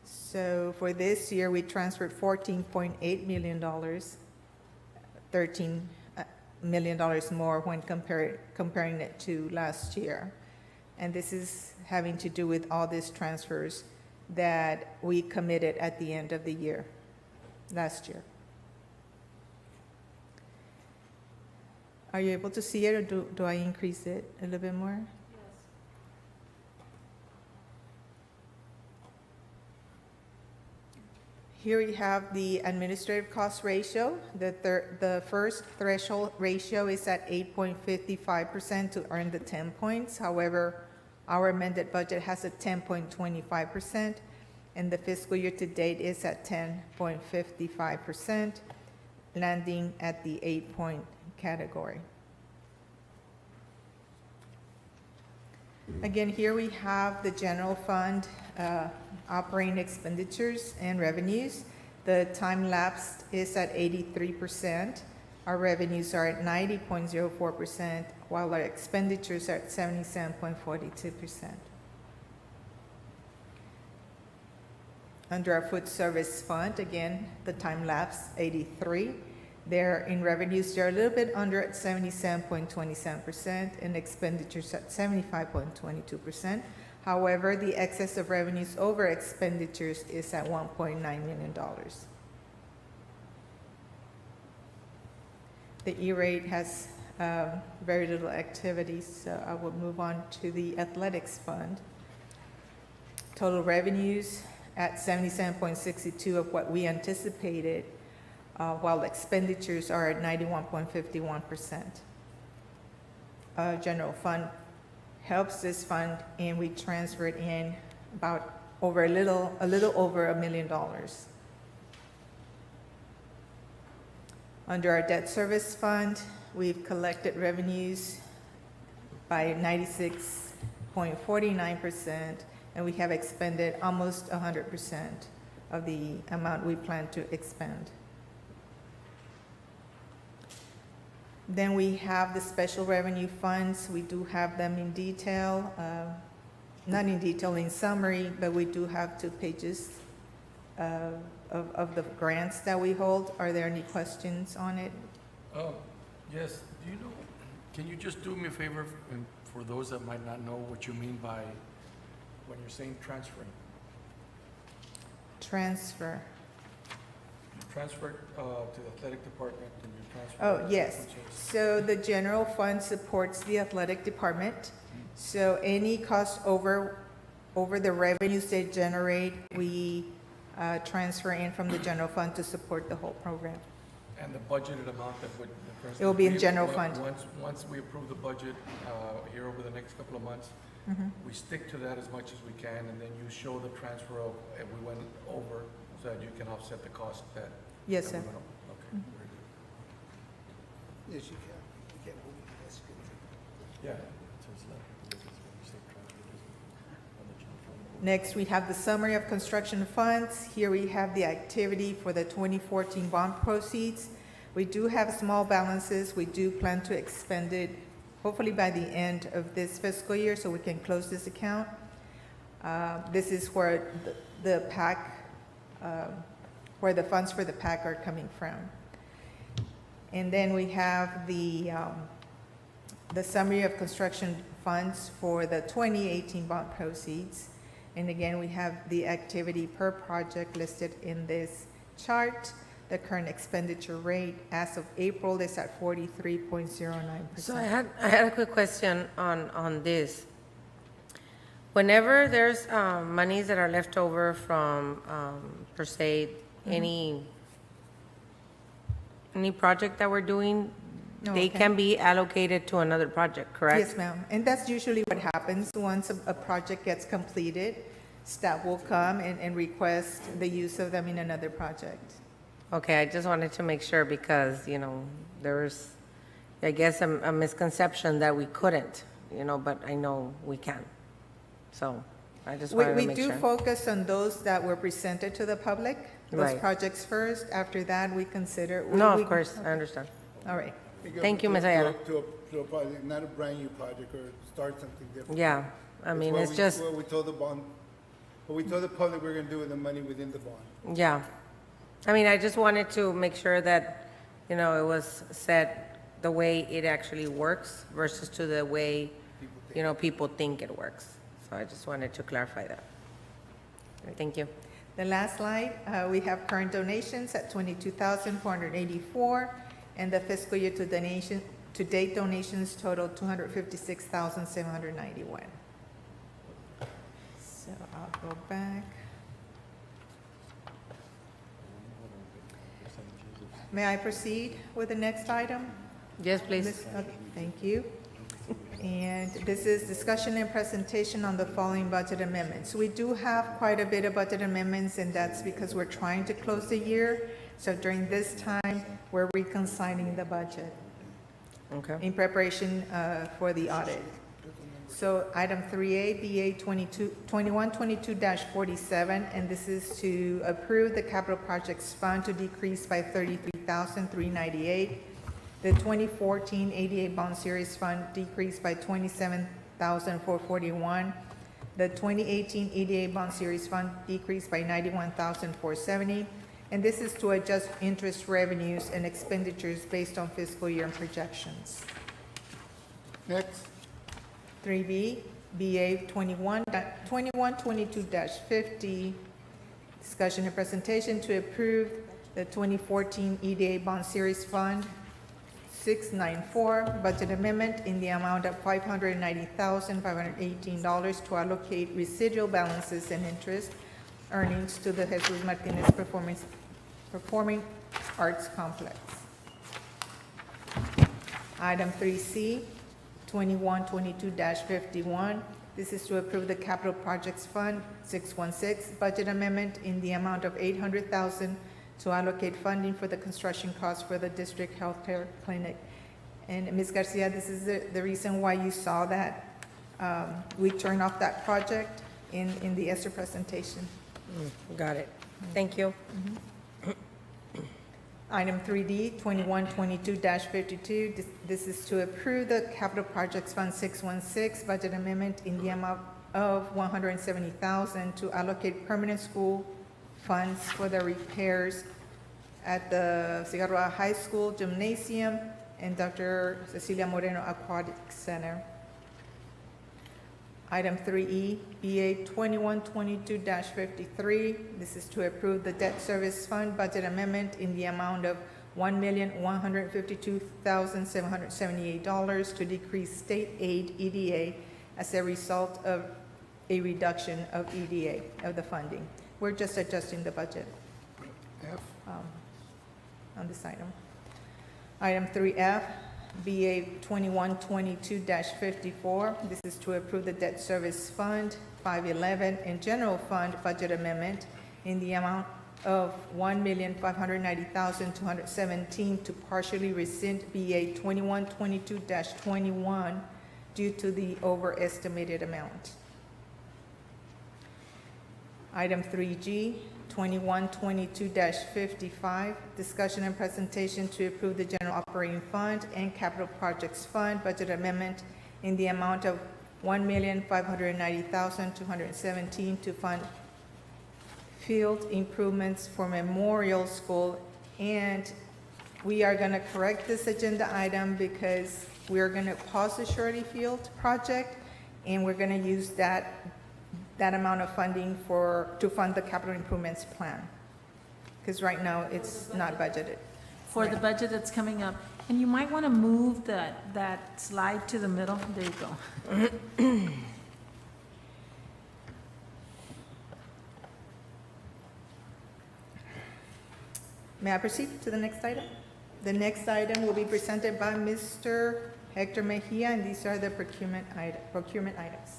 S4: So for this year, we transferred $14.8 million, $13 million more when comparing it to last year. And this is having to do with all these transfers that we committed at the end of the year, last year. Are you able to see it, or do I increase it a little bit more? Here we have the administrative cost ratio. The first threshold ratio is at 8.55% to earn the 10 points. However, our amended budget has a 10.25%, and the fiscal year to date is at 10.55%, landing at the 8-point category. Again, here we have the general fund operating expenditures and revenues. The time lapsed is at 83%. Our revenues are at 90.04%, while our expenditures are at 77.42%. Under our food service fund, again, the time lapse 83. They're in revenues, they're a little bit under at 77.27%, and expenditures at 75.22%. However, the excess of revenues over expenditures is at $1.9 million. The E-rate has very little activity, so I will move on to the athletics fund. Total revenues at 77.62 of what we anticipated, while expenditures are at 91.51%. General fund helps this fund, and we transferred in about a little over $1 million. Under our debt service fund, we've collected revenues by 96.49%, and we have expended almost 100% of the amount we plan to expend. Then we have the special revenue funds. We do have them in detail, not in detail, in summary, but we do have 2 pages of the grants that we hold. Are there any questions on it?
S9: Yes, do you know, can you just do me a favor, and for those that might not know what you mean by, when you're saying transferring?
S4: Transfer.
S9: You transfer to the athletic department, and you transfer.
S4: Oh, yes. So the general fund supports the athletic department. So any cost over the revenues they generate, we transfer in from the general fund to support the whole program.
S9: And the budgeted amount that would.
S4: It will be in general fund.
S9: Once we approve the budget here over the next couple of months, we stick to that as much as we can, and then you show the transfer of, if we went over, so that you can offset the cost that.
S4: Yes,
S9: that
S4: sir.
S9: we went over. Okay, very good.
S7: Yes, you can. You can move it. That's good.
S9: Yeah.
S4: Next, we have the summary of construction funds. Here we have the activity for the 2014 bond proceeds. We do have small balances. We do plan to expend it hopefully by the end of this fiscal year so we can close this account. This is where the PAC, where the funds for the PAC are coming from. And then we have the summary of construction funds for the 2018 bond proceeds. And again, we have the activity per project listed in this chart. The current expenditure rate as of April is at 43.09%.
S1: So I had a quick question on this. Whenever there's monies that are left over from, per se, any project that we're doing, they
S4: Okay.
S1: can be allocated to another project, correct?
S4: Yes, ma'am. And that's usually what happens. Once a project gets completed, staff will come and request the use of them in another project.
S1: Okay, I just wanted to make sure because, there was, I guess, a misconception that we couldn't, but I know we can. So I just wanted
S4: We
S1: to make
S4: do
S1: sure.
S4: focus on those that were presented to the public, those
S1: Right.
S4: projects first. After that, we consider.
S1: No,
S4: we-
S1: of course, I understand.
S4: All right.
S1: Thank you, Ms. Ayala.
S7: To a project, not a brand-new project, or start something different.
S1: Yeah, I mean,
S7: what
S1: it's
S7: we-
S1: just,
S7: What we told the bond, what we told the public we're gonna do with the money within the bond.
S1: yeah. I mean, I just wanted to make sure that, it was set the way it actually works versus to the way, people think it works. So I just wanted to clarify that. Thank you.
S4: The last slide, we have current donations at $22,484, and the fiscal year to date donations total $256,791. So I'll go back. May I proceed with the next item?
S1: Yes, please.
S4: Okay, thank you. And this is discussion and presentation on the following budget amendments. We do have quite a bit of budget amendments, and that's because we're trying to close the year. So during this time, we're reconciling the budget
S1: Okay.
S4: in preparation for the audit. So item 3A, BA 2122-47, and this is to approve the capital projects fund to decrease by $33,398. The 2014 88 bond series fund decreased by $27,441. The 2018 88 bond series fund decreased by $91,470. And this is to adjust interest revenues and expenditures based on fiscal year and projections.
S7: Next,
S4: 3B, BA 2122-50, discussion and presentation to approve the 2014 EDA Bond Series Fund 694 budget amendment in the amount of $590,518 to allocate residual balances and interest earnings to the Jesus Martinez Performing Arts Complex. Item 3C, 2122-51. This is to approve the Capital Projects Fund 616 budget amendment in the amount of $800,000 to allocate funding for the construction costs for the district healthcare clinic. And Ms. Garcia, this is the reason why you saw that we turned off that project in the ESER presentation.
S1: Got it. Thank you.
S4: Item 3D, 2122-52. This is to approve the Capital Projects Fund 616 budget amendment in the amount of $170,000 to allocate permanent school funds for the repairs at the Cigarroa High School Gymnasium and Dr. Cecilia Moreno Aquatic Center. Item 3E, BA 2122-53. This is to approve the Debt Service Fund budget amendment in the amount of $1,152,778 to decrease state aid EDA as a result of a reduction of EDA, of the funding. We're just adjusting the budget on this item. Item 3F, BA 2122-54. This is to approve the Debt Service Fund 511 and General Fund budget amendment in the amount of $1,590,217 to partially rescind BA 2122-21 due to the overestimated amount. Item 3G, 2122-55, discussion and presentation to approve the General Operating Fund and Capital Projects Fund budget amendment in the amount of $1,590,217 to fund field improvements for Memorial School. And we are going to correct this agenda item because we are going to pause the Shirley Field project, and we're going to use that amount of funding to fund the capital improvements plan, because right now it's not budgeted.
S2: For the budget that's coming up. And you might want to move that slide to the middle. There you go.
S4: May I proceed to the next item? The next item will be presented by Mr. Hector Mejia, and these are the procurement items.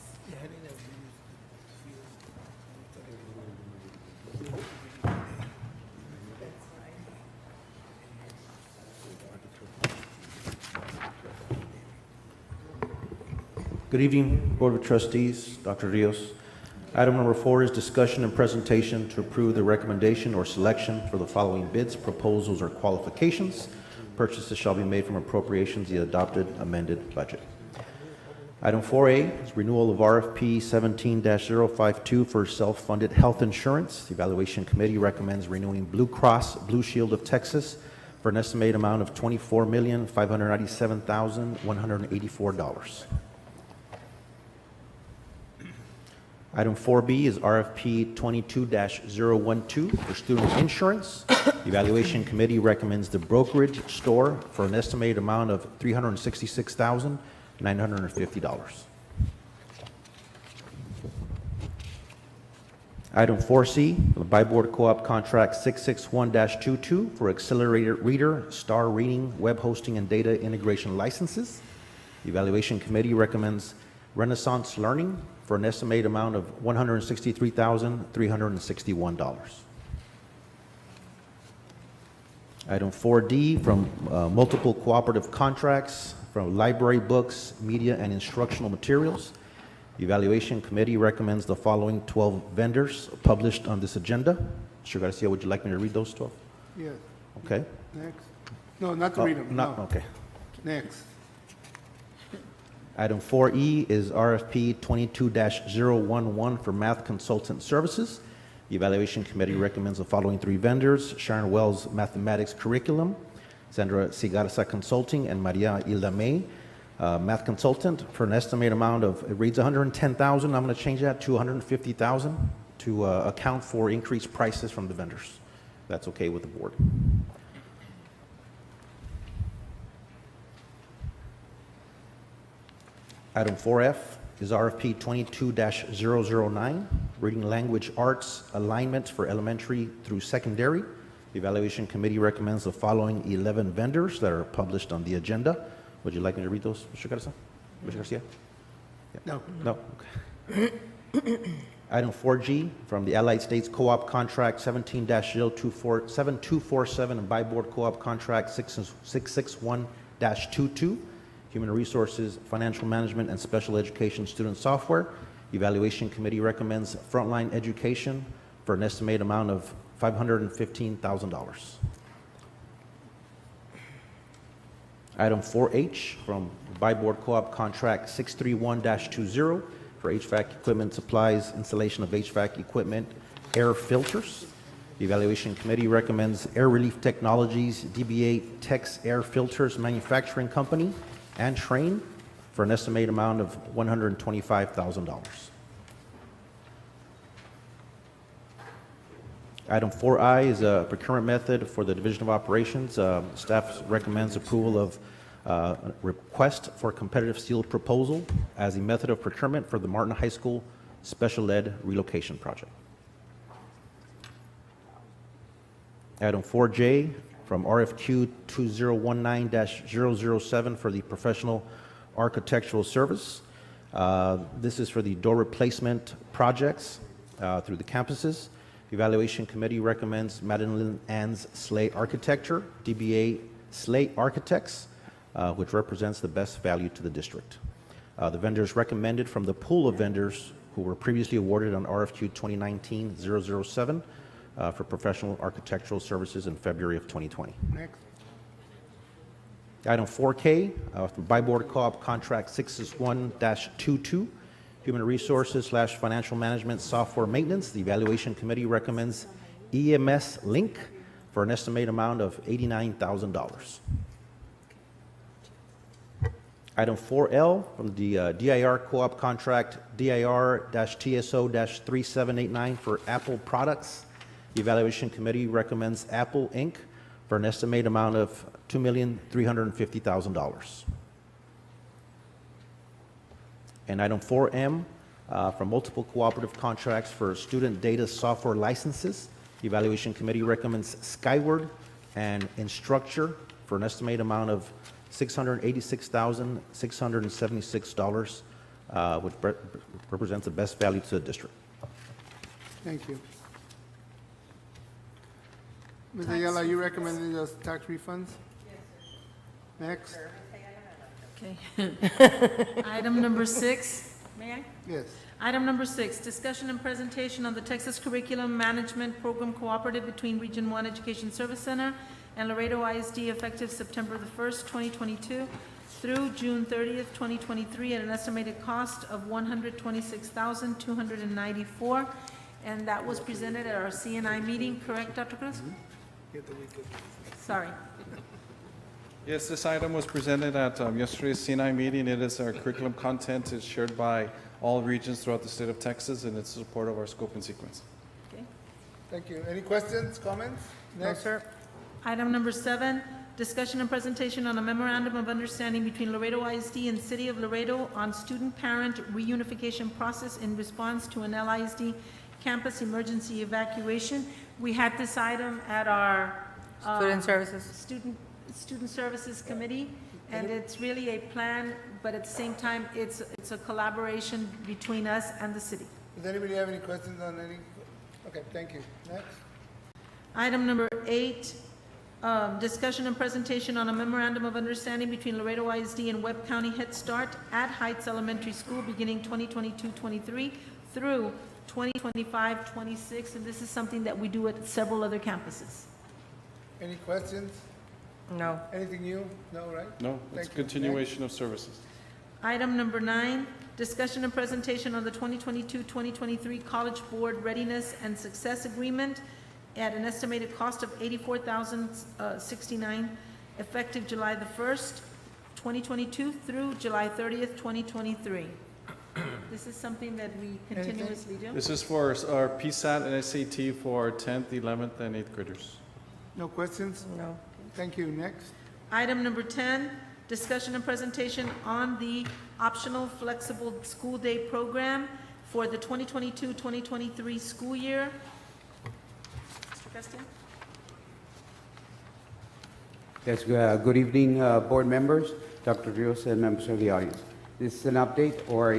S10: Good evening, Board of Trustees, Dr. Rios. Item number 4 is discussion and presentation to approve the recommendation or selection for the following bids, proposals, or qualifications. Purchases shall be made from appropriations, the adopted amended budget. Item 4A is renewal of RFP 17-052 for self-funded health insurance. The Evaluation Committee recommends renewing Blue Cross Blue Shield of Texas for an estimated amount of $24,597,184. Item 4B is RFP 22-012 for student insurance. The Evaluation Committee recommends the brokerage store for an estimated amount of $366,950. Item 4C, the By-Board Co-op Contract 661-22 for Accelerated Reader, Star Reading, Web Hosting, and Data Integration Licenses. The Evaluation Committee recommends Renaissance Learning for an estimated amount of $163,361. Item 4D, from multiple cooperative contracts from library books, media, and instructional materials. The Evaluation Committee recommends the following 12 vendors published on this agenda. Mr. Garcia, would you like me to read those 12?
S7: Yes.
S10: Okay.
S7: Next. No, not to read them, no.
S10: Okay.
S7: Next.
S10: Item 4E is RFP 22-011 for math consultant services. The Evaluation Committee recommends the following 3 vendors: Sharon Wells Mathematics Curriculum, Sandra Sigarza Consulting, and Maria Hilda May. Math consultant for an estimated amount of, it reads 110,000. I'm going to change that to 150,000 to account for increased prices from the vendors. That's okay with the board. Item 4F is RFP 22-009, Reading Language Arts Alignment for Elementary through Secondary. The Evaluation Committee recommends the following 11 vendors that are published on the agenda. Would you like me to read those, Mr. Garcia? Mr. Garcia? Yeah. No? Okay. Item 4G from the Allied States Co-op Contract 17-7247 and Buy Board Co-op Contract 661-22. Human Resources, Financial Management, and Special Education Student Software. Evaluation Committee recommends Frontline Education for an estimated amount of $515,000. Item 4H from Buy Board Co-op Contract 631-20 for HVAC equipment supplies, installation of HVAC equipment, air filters. The Evaluation Committee recommends Air Relief Technologies, DBA Tex Air Filters Manufacturing Company, and Train for an estimated amount of $125,000. Item 4I is a procurement method for the Division of Operations. Staff recommends approval of request for competitive sealed proposal as a method of procurement for the Martin High School Special Ed Relocation Project. Item 4J from RFQ 2019-007 for the Professional Architectural Service. This is for the door replacement projects through the campuses. The Evaluation Committee recommends Madeline Ann's Slay Architecture, DBA Slay Architects, which represents the best value to the district. The vendors recommended from the pool of vendors who were previously awarded on RFQ 2019-007 for professional architectural services in February of 2020.
S7: Next.
S10: Item 4K, from Buy Board Co-op Contract 661-22, Human Resources / Financial Management Software Maintenance. The Evaluation Committee recommends EMS Link for an estimated amount of $89,000. Item 4L from the DIR Co-op Contract DIR-TSO-3789 for Apple Products. The Evaluation Committee recommends Apple Inc. for an estimated amount of $2,350,000. And item 4M from multiple cooperative contracts for student data software licenses. The Evaluation Committee recommends Skyward and Instructure for an estimated amount of $686,676, which represents the best value to the district.
S7: Thank you. Ms. Ayala, you recommending those tax refunds? Next.
S2: Okay. Item number 6, may I?
S7: Yes.
S2: Item number 6, discussion and presentation on the Texas Curriculum Management Program Cooperative between Region 1 Education Service Center and Laredo I.S.D. effective September the 1st, 2022 through June 30th, 2023 at an estimated cost of $126,294. And that was presented at our CNI meeting, correct, Dr. Cruz? Sorry.
S11: Yes, this item was presented at yesterday's CNI meeting. It is our curriculum content. It's shared by all regions throughout the state of Texas, and it's support of our scope and sequence.
S2: Okay.
S7: Thank you. Any questions, comments?
S1: No, sir.
S2: Item number 7, discussion and presentation on a memorandum of understanding between Laredo I.S.D. and City of Laredo on student-parent reunification process in response to an LISD campus emergency evacuation. We had this item at our
S1: Student Services.
S2: Student Services Committee, and it's really a plan, but at the same time, it's a collaboration between us and the city.
S7: Does anybody have any questions on any? Okay, thank you. Next.
S2: Item number 8, discussion and presentation on a memorandum of understanding between Laredo ISD and Webb County Head Start at Heights Elementary School beginning 2022-23 through 2025-26, and this is something that we do at several other campuses.
S7: Any questions?
S1: No.
S7: Anything new? No, right?
S11: No, it's
S7: Thank you.
S11: continuation of services.
S2: Item number 9, discussion and presentation on the 2022-2023 College Board Readiness and Success Agreement at an estimated cost of $84,069, effective July the 1st 2022 through July 30th, 2023. This is something that we continuously do.
S11: This is for our PSAT and SAT for 10th, 11th, and 8th graders.
S7: No questions?
S1: No.
S7: Thank you. Next.
S2: Item number 10, discussion and presentation on the optional flexible school day program for the 2022-2023 school year. Mr. Castillo?
S12: Yes, good evening, board members, Dr. Rios, and members of the audience. This is an update for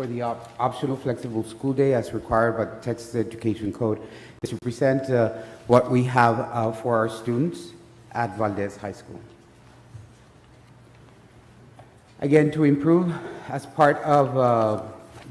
S12: the optional flexible school day as required by the Texas Education Code to present what we have for our students at Valdez High School. Again, to improve as part of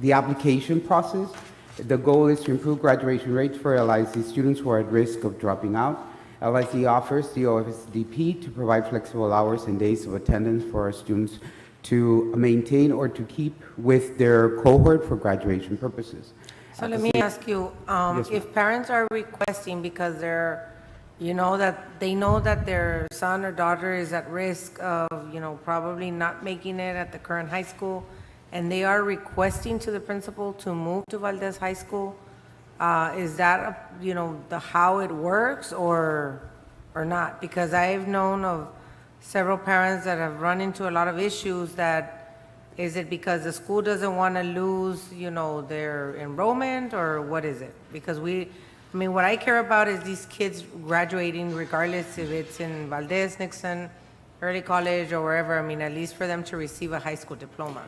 S12: the application process, the goal is to improve graduation rates for LIC students who are at risk of dropping out. LIC offers the OSDP to provide flexible hours and days of attendance for our students to maintain or to keep with their cohort for graduation purposes.
S1: So let me ask you,
S12: Yes,
S1: if parents are requesting because they're, they know that their son or daughter is at risk of, probably not making it at the current high school, and they are requesting to the principal to move to Valdez High School, is that, how it works or not? Because I've known of several parents that have run into a lot of issues that, is it because the school doesn't want to lose, their enrollment, or what is it? Because what I care about is these kids graduating regardless if it's in Valdez, Nixon, Early College, or wherever, at least for them to receive a high school diploma.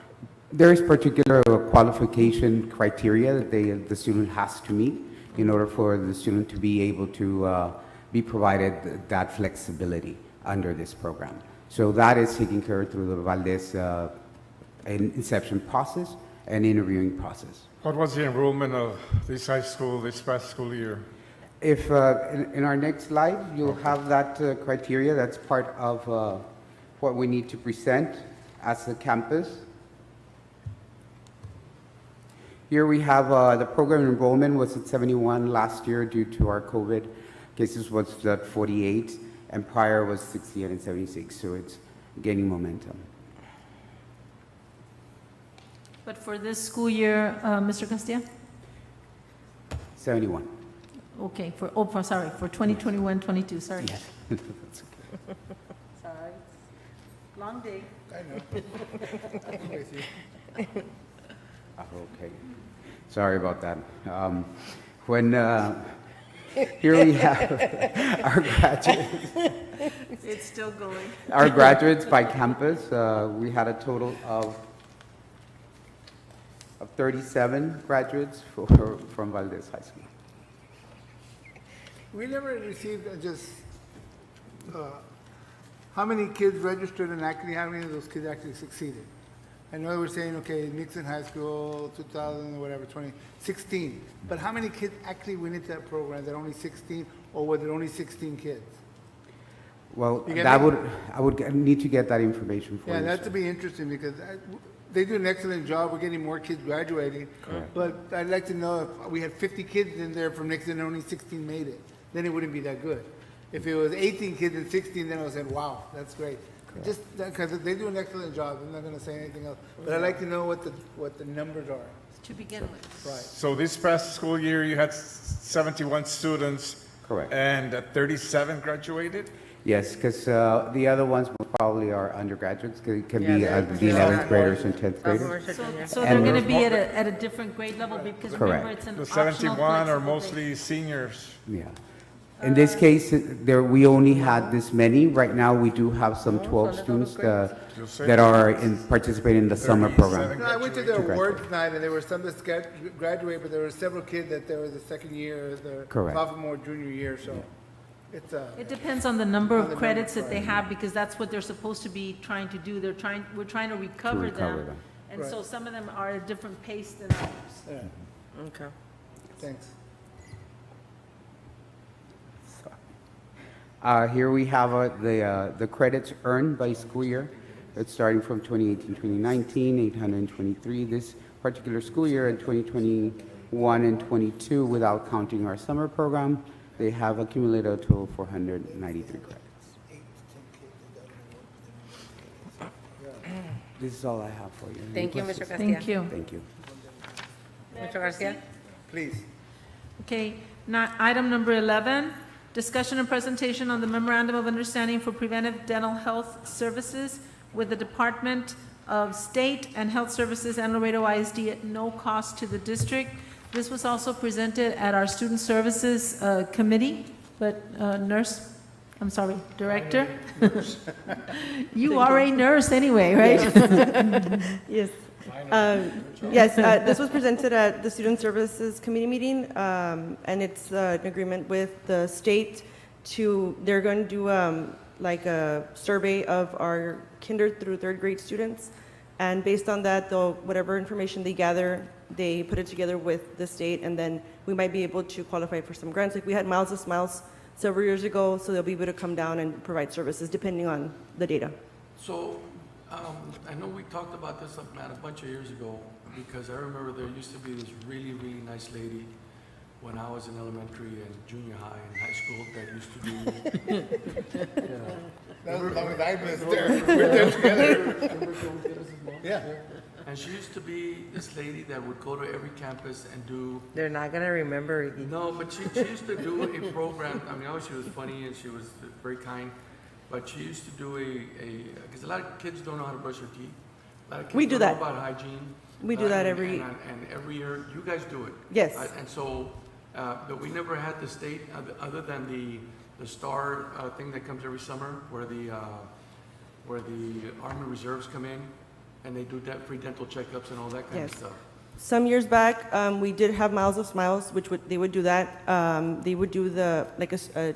S12: There is particular qualification criteria that the student has to meet in order for the student to be able to be provided that flexibility under this program. So that is taken care of through the Valdez inception process and interviewing process.
S6: What was the enrollment of this high school this past school year?
S12: If in our next slide, you'll have that criteria. That's part of what we need to present as a campus. Here we have the program enrollment was at 71 last year due to our COVID cases was at 48, and prior was 68 and 76, so it's gaining momentum.
S2: But for this school year, Mr. Castillo?
S12: 71.
S2: Okay, for 2021-22, sorry.
S12: Yes. That's okay.
S2: Sorry. Long day.
S7: I know. I'm with you.
S12: Okay. Sorry about that. Here we have our graduates.
S2: It's still going.
S12: Our graduates by campus, we had a total of 37 graduates from Valdez High School.
S7: We never received how many kids registered and actually how many of those kids actually succeeded? I know we're saying, okay, Nixon High School, 2000, whatever, 2016. But how many kids actually went into that program? That only 16, or were there only 16 kids?
S12: Well,
S7: You get
S12: I
S7: me?
S12: would need to get that information for
S7: Yeah,
S12: you.
S7: that
S12: sir.
S7: would be interesting because they do an excellent job. We're getting more kids graduating.
S12: Correct.
S7: But I'd like to know if we had 50 kids in there from Nixon and only 16 made it, then it wouldn't be that good. If it was 18 kids and 16, then I would say, wow, that's great. Just because they do an excellent job. I'm not going to say anything else. But I'd like to know what the numbers are.
S2: To begin with.
S7: Right.
S6: So this past school year, you had 71 students.
S12: Correct.
S6: And 37 graduated?
S12: Yes, because the other ones probably are undergraduates. It can be
S1: Yeah,
S12: the 11th graders and 10th graders.
S2: So they're going to be at a different grade level because remember,
S12: Correct.
S2: it's an
S6: The
S2: optional
S6: 71 are
S2: flexible day.
S6: mostly seniors.
S12: Yeah. In this case, we only had this many. Right now, we do have some 12 students that are participating in the summer program.
S7: No, I went to the
S12: graduate.
S7: awards night, and there were some that graduated, but there were several kids that they were the second year, the
S12: Correct.
S7: sophomore, junior year, so it's
S2: It depends on the number
S7: On
S2: of
S7: the
S2: credits
S7: number,
S2: that they
S7: right.
S2: have because that's what they're supposed to be trying to do. We're trying to recover
S12: recover
S2: them.
S12: them.
S2: And
S7: Right.
S2: so some of them are at a different pace than others.
S7: yeah,
S1: Okay.
S7: thanks.
S12: Here we have the credits earned by school year. It's starting from 2018-2019, 823 this particular school year, and 2021 and 22 without counting our summer program. They have accumulated a total of 493 credits. This is all I have for you. Any
S1: Thank you, Mr.
S12: questions?
S1: Garcia.
S2: Thank you.
S12: Thank you.
S1: Mr. Garcia?
S7: Please.
S2: Okay, now, item number 11, discussion and presentation on the Memorandum of Understanding for Preventive Dental Health Services with the Department of State and Health Services and Laredo I.S.D. at no cost to the district. This was also presented at our Student Services Committee, but Director? You are a nurse anyway, right?
S13: Yes. Yes, this was presented at the Student Services Committee meeting, and it's an agreement with the state they're going to do like a survey of our kinder through third grade students, and based on that, whatever information they gather, they put it together with the state, and then we might be able to qualify for some grants. Like we had Miles to Smiles several years ago, so they'll be able to come down and provide services depending on the data.
S9: So, I know we talked about this, Matt, a bunch of years ago, because I remember there used to be this really, really nice lady when I was in elementary and junior high and high school that used to do,
S5: That was as long as I've been there. We're there together. Yeah.
S9: and she used to be this lady that would go to every campus and do,
S1: They're not gonna remember.
S9: no, but she used to do a program, I mean, obviously she was funny and she was very kind, but she used to do because a lot of kids don't know how to brush their teeth. A lot of kids
S13: We do
S9: don't know
S13: that.
S9: about hygiene.
S13: We do that
S9: And every year, you guys do it.
S13: Yes.
S9: And so, but we never had the state, other than the STAR thing that comes every summer, where the Army Reserves come in, and they do free dental checkups and all that kind of
S13: Yes.
S9: stuff.
S13: Some years back, we did have Miles of Smiles, which they would do that. They would do a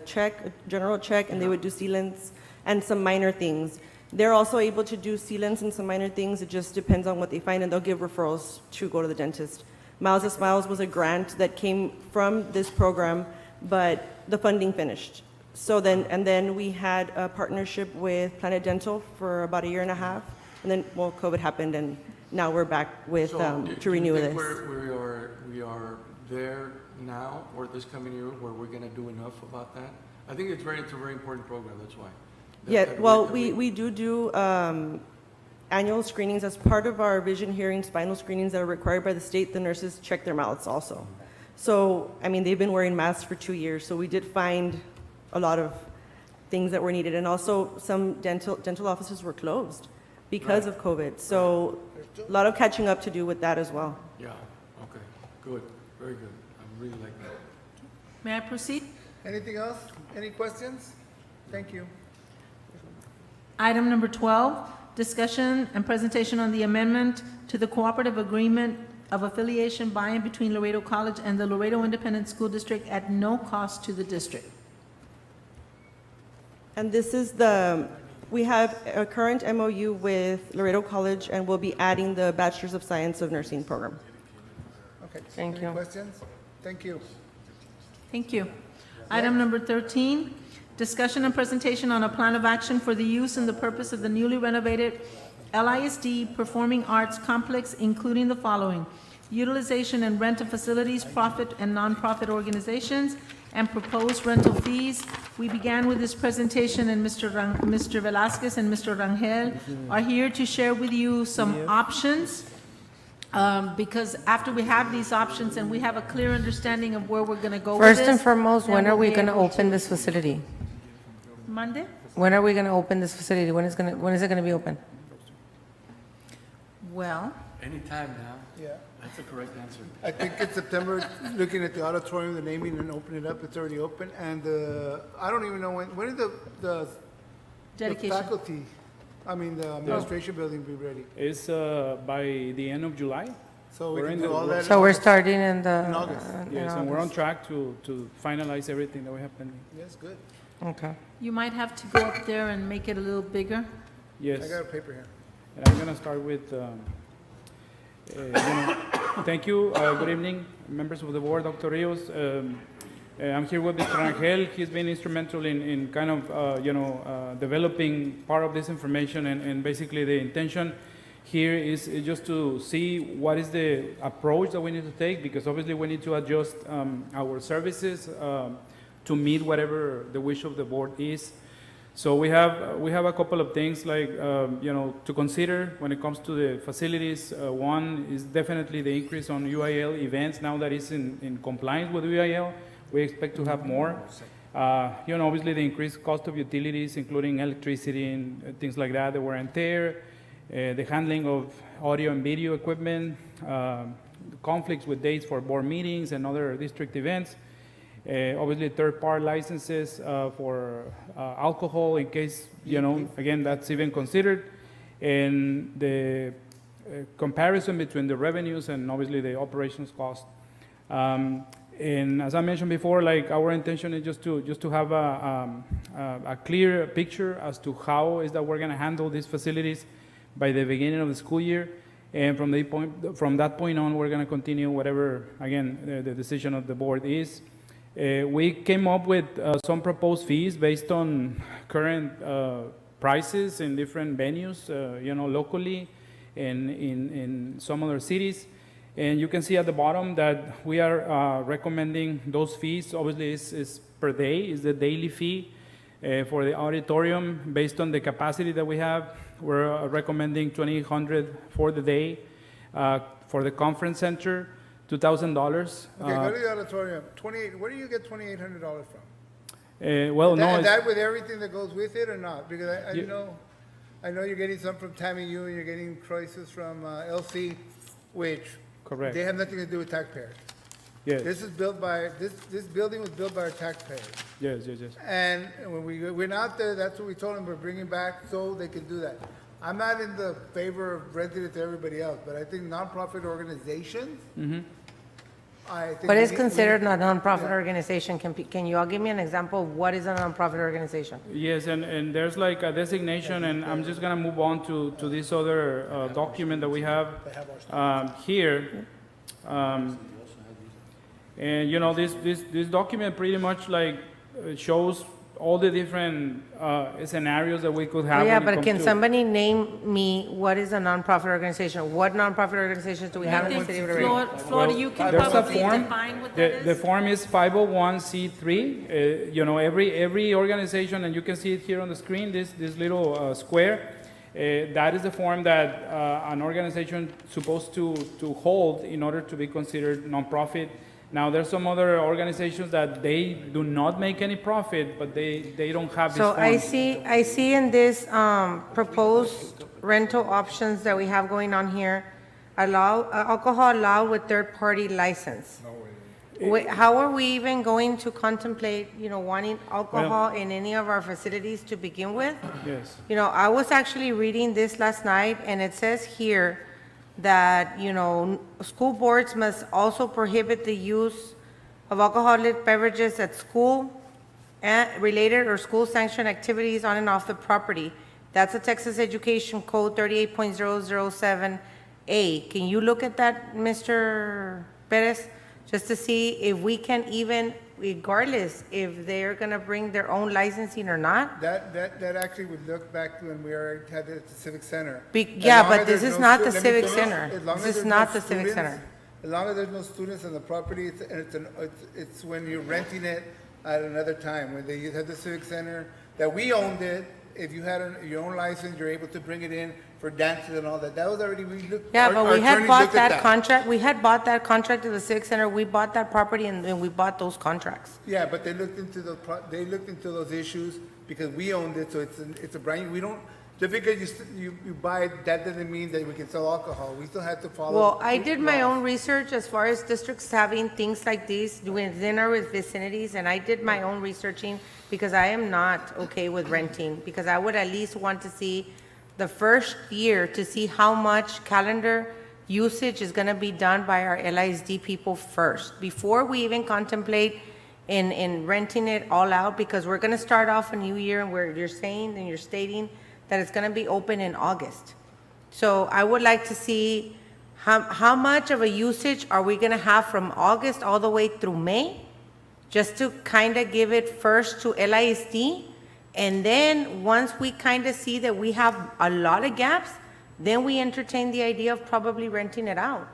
S13: general check, and they would do sealants and some minor things. They're also able to do sealants and some minor things. It just depends on what they find, and they'll give referrals to go to the dentist. Miles of Smiles was a grant that came from this program, but the funding finished. Then we had a partnership with Planet Dental for about a year and a half, and then, COVID happened, and now we're back with,
S9: So,
S13: to renew
S9: do
S13: this.
S9: you think we are there now, or this coming year, where we're gonna do enough about that? I think it's a very important program, that's why.
S13: Yeah,
S9: That
S13: well,
S9: we-
S13: we do annual screenings as part of our vision, hearing, spinal screenings that are required by the state. The nurses check their mouths also. So, I mean, they've been wearing masks for 2 years, so we did find a lot of things that were needed. And also, some dental offices were closed because of COVID. So, a lot of catching up to do with that as well.
S9: Yeah, okay, good, very good. I really like that.
S2: May I proceed?
S7: Anything else? Any questions? Thank you.
S2: Item number 12, discussion and presentation on the amendment to the Cooperative Agreement of Affiliation by and between Laredo College and the Laredo Independent School District at no cost to the district.
S13: And this is we have a current MOU with Laredo College, and we'll be adding the Bachelor's of Science of Nursing program.
S7: Okay.
S1: Thank you.
S7: Any questions? Thank you.
S2: Thank you. Item number 13, discussion and presentation on a plan of action for the use and the purpose of the newly renovated LISD Performing Arts Complex, including the following: utilization and rent of facilities, profit and nonprofit organizations, and proposed rental fees. We began with this presentation, and Mr. Velasquez and Mr. Rangel are here to share with you some options, because after we have these options and we have a clear understanding of where we're going to go with this.
S1: First and foremost,
S2: then
S1: when are
S2: we'll
S1: we
S2: be
S1: gonna
S2: able
S1: open this facility?
S2: Monday?
S1: When are we gonna open this facility? When is it gonna be open?
S2: Well,
S9: Anytime now,
S7: Yeah.
S9: that's the correct answer.
S7: I think it's September, looking at the auditorium, the naming and opening it up, it's already open. And I don't even know when is the
S2: dedication.
S7: faculty, the administration building be ready?
S14: It's by the end of July.
S7: So we
S14: We're
S7: can
S14: in
S7: do
S14: the
S7: all that.
S1: So we're starting in
S7: In August.
S14: Yes, and we're on track to finalize everything that we have pending.
S7: Yes, good.
S1: Okay.
S2: You might have to go up there and make it a little bigger.
S14: Yes.
S7: I got a paper here.
S14: And I'm going to start with, thank you. Good evening, members of the board, Dr. Rios. I'm here with Mr. Rangel. He's been instrumental in kind of, developing part of this information. And basically the intention here is just to see what is the approach that we need to take, because obviously we need to adjust our services to meet whatever the wish of the board is. So we have a couple of things like, to consider when it comes to the facilities. One is definitely the increase on UIL events. Now that it's in compliance with UIL, we expect to have more. Obviously the increased cost of utilities, including electricity and things like that wear and tear, the handling of audio and video equipment, conflicts with dates for board meetings and other district events. Obviously, third-party licenses for alcohol, in case, again, that's even considered. And the comparison between the revenues and obviously the operations cost. And as I mentioned before, like our intention is just to have a clear picture as to how is that we're going to handle these facilities by the beginning of the school year. And from that point on, we're going to continue whatever, again, the decision of the board is. We came up with some proposed fees based on current prices in different venues, locally and in some other cities. And you can see at the bottom that we are recommending those fees. Obviously, is per day, is the daily fee for the auditorium based on the capacity that we have. We're recommending $2,800 for the day. For the conference center, $2,000.
S7: Okay, go to the auditorium. Where do you get $2,800 from?
S14: Well,
S7: That,
S14: no,
S7: is that with everything that goes with it or not? Because I know you're getting some from Tammy U and you're getting choices from LC, which
S14: correct.
S7: they have nothing to do with taxpayers.
S14: Yes.
S7: This is built by, this building was built by our taxpayers.
S14: Yes.
S7: And when we went out there, that's what we told them, we're bringing back so they can do that. I'm not in the favor of renting it to everybody else, but I think nonprofit organizations, I think.
S1: What is considered a nonprofit organization? Can you all give me an example of what is a nonprofit organization?
S14: Yes, and there's like a designation, and I'm just gonna move on to this other document that we have here. And this document pretty much like shows all the different scenarios that we could have.
S1: Oh, yeah,
S14: when it
S1: but
S14: comes
S1: can
S14: to-
S1: somebody name me what is a nonprofit organization? What nonprofit organizations do we have in the city of Laredo?
S2: Florida, you can
S14: There's a
S2: probably
S14: form.
S2: define what that
S14: The
S2: is.
S14: form is 501c3. Every organization, and you can see it here on the screen, this little square. That is the form that an organization is supposed to hold in order to be considered nonprofit. Now, there's some other organizations that they do not make any profit, but they don't have this
S1: So
S14: form.
S1: I see in this proposed rental options that we have going on here, alcohol allowed with third-party license. How are we even going to contemplate, wanting alcohol in any of our facilities to begin with?
S14: Yes.
S1: I was actually reading this last night, and it says here that, school boards must also prohibit the use of alcoholic beverages at school and related or school-sanctioned activities on and off the property. That's a Texas Education Code 38.007A. Can you look at that, Mr. Perez, just to see if we can even, regardless if they're gonna bring their own licensing or not?
S7: That actually would look back to when we had it at the Civic Center.
S1: Yeah,
S7: As long
S1: but
S7: as
S1: this
S7: there's
S1: is
S7: no
S1: not the
S7: stu- let me
S1: Civic
S7: finish.
S1: Center.
S7: As long
S1: This
S7: as
S1: is
S7: there's
S1: not
S7: no
S1: the Civic
S7: students-
S1: Center.
S7: As long as there's no students on the property, it's when you're renting it at another time, when they had the Civic Center, that we owned it. If you had your own license, you're able to bring it in for dances and all that. That was already, we looked.
S1: Yeah,
S7: our-
S1: but
S7: our
S1: we had
S7: attorneys
S1: bought
S7: looked at
S1: that contract, we had bought that contract at the Civic Center, we bought that property and we bought those contracts.
S7: Yeah, but they looked into those issues because we owned it, so it's a brand, we don't, just because you buy it, that doesn't mean that we can sell alcohol. We still have to follow.
S1: Well, I did my
S7: laws.
S1: own research as far as districts having things like these within our vicinities, and I did my own researching because I am not okay with renting, because I would at least want to see the first year to see how much calendar usage is gonna be done by our LISD people first, before we even contemplate in renting it all out, because we're gonna start off a new year and where you're saying and you're stating that it's gonna be open in August. So I would like to see how much of a usage are we gonna have from August all the way through May? Just to kind of give it first to LISD, and then once we kind of see that we have a lot of gaps, then we entertain the idea of probably renting it out.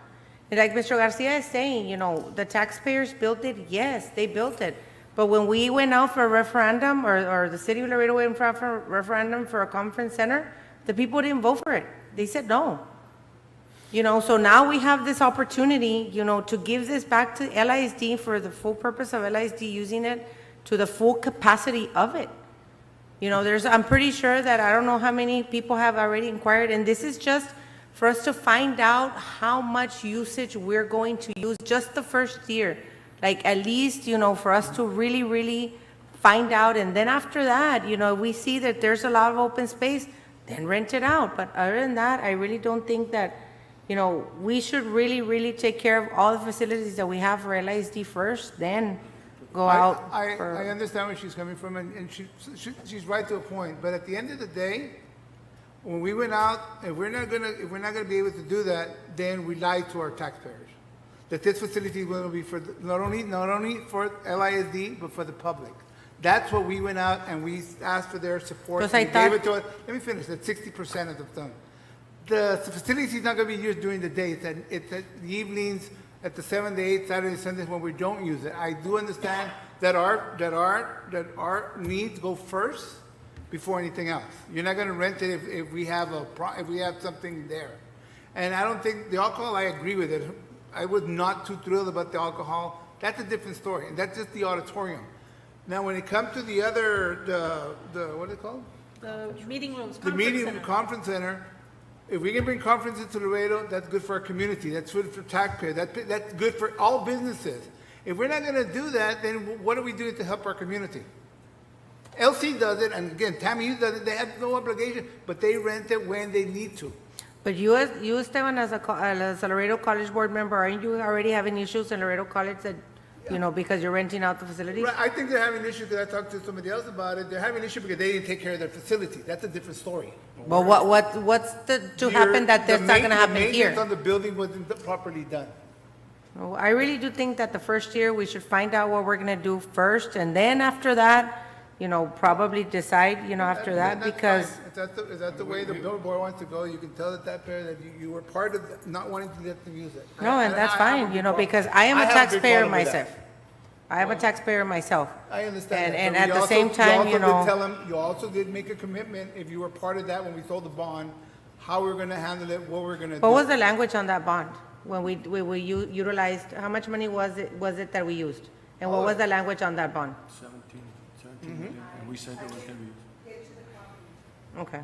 S1: And like Mr. Garcia is saying, the taxpayers built it, yes, they built it, But when we went out for a referendum, or the city of Laredo went for a referendum for a conference center, the people didn't vote for it. They said no. You know, so now we have this opportunity, you know, to give this back to LISD for the full purpose of LISD using it to the full capacity of it. You know, I'm pretty sure that I don't know how many people have already inquired, and this is just for us to find out how much usage we're going to use just the first year. Like, at least, you know, for us to really, really find out, and then after that, you know, we see that there's a lot of open space, then rent it out. But other than that, I really don't think that, you know, we should really, really take care of all the facilities that we have for LISD first, then go out
S7: I
S1: for...
S7: understand where she's coming from, and she's right to a point, but at the end of the day, when we went out, if we're not gonna be able to do that, then we lied to our taxpayers. That this facility is going to be for, not only for LISD, but for the public. That's what we went out and we asked for their support.
S1: Because I
S7: We gave
S1: thought-
S7: it to us. Let me finish, at 60% of the time. The facility is not going to be used during the day. It's at the evenings, at the 7 to 8, Saturday, Sundays, when we don't use it. I do understand that our needs go first before anything else. You're not going to rent it if we have something there. And I don't think, the alcohol, I agree with it. I was not too thrilled about the alcohol. That's a different story, and that's just the auditorium. Now, when it comes to the other, what is it called?
S2: The meeting rooms,
S7: The meeting conference center, if we can bring conferences to Laredo, that's good for our community, that's good for taxpayers, that's good for all businesses. If we're not gonna do that, then what are we doing to help our community? LC does it, and again, Tammy Hughes does it, they have no obligation, but they rent it when they need to.
S1: But you, Esteban, as a Laredo College board member, aren't you already having issues in Laredo College that, you know, because you're renting out the facilities?
S7: Right, I think they're having issues, because I talked to somebody else about it, they're having issue because they didn't take care of their facility, that's a different story.
S1: But what's to happen that that's not gonna happen
S7: The
S1: here?
S7: maintenance on the building wasn't properly done.
S1: Oh, I really do think that the first year, we should find out what we're gonna do first, and then after that, you know, probably decide, you know, after that,
S7: That's
S1: because,
S7: fine. If that's the way the board wants to go, you can tell the taxpayer that you were part of not wanting to let them use it.
S1: no, and that's
S7: I have a
S1: fine,
S7: big
S1: you know,
S7: problem.
S1: because I am a
S7: have a big
S1: taxpayer
S7: problem with that.
S1: myself. I am a taxpayer myself.
S7: I understand that.
S1: And
S7: but
S1: at
S7: you
S1: the
S7: also-
S1: same time, you
S7: You also
S1: know,
S7: did tell them, you also did make a commitment, if you were part of that when we sold the bond, how we were gonna handle it, what we we're gonna do.
S1: what was the language on that bond? When we utilized, how much money was it that we used? And what was the language on that bond?
S9: 17 million, and we said it was gonna be.
S1: Okay.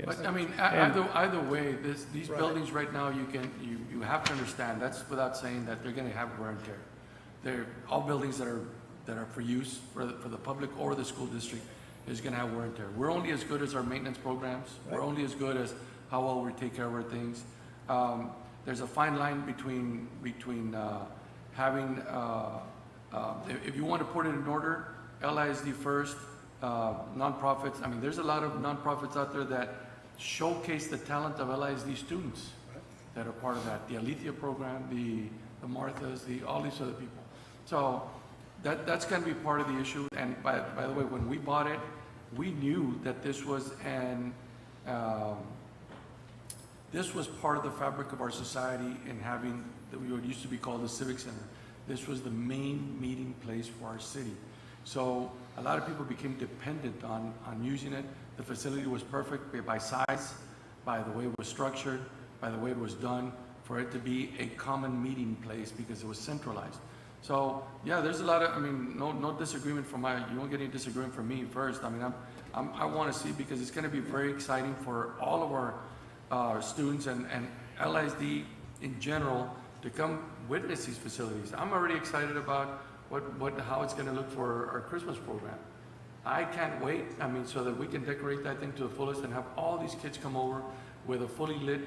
S9: But, I mean, either way, these buildings right now, you have to understand, that's without saying that they're gonna have wear and tear. They're, all buildings that are for use, for the public or the school district, is gonna have wear and tear. We're only as good as our maintenance programs, we're only as good as how well we take care of our things. There's a fine line between having, if you want to put it in order, LISD first, nonprofits. I mean, there's a lot of nonprofits out there that showcase the talent of LISD students that are part of that. The Alethea program, the Marthas, all these other people. So that's going to be part of the issue. And by the way, when we bought it, we knew that this was this was part of the fabric of our society in having what used to be called the Civic Center. This was the main meeting place for our city. So a lot of people became dependent on using it. The facility was perfect by size, by the way it was structured, by the way it was done, for it to be a common meeting place because it was centralized. So yeah, there's a lot of, I mean, no disagreement from you won't get any disagreement from me first. I mean, I want to see, because it's going to be very exciting for all of our students and LISD in general to come witness these facilities. I'm already excited about how it's going to look for our Christmas program. I can't wait, I mean, so that we can decorate that thing to the fullest and have all these kids come over with a fully lit,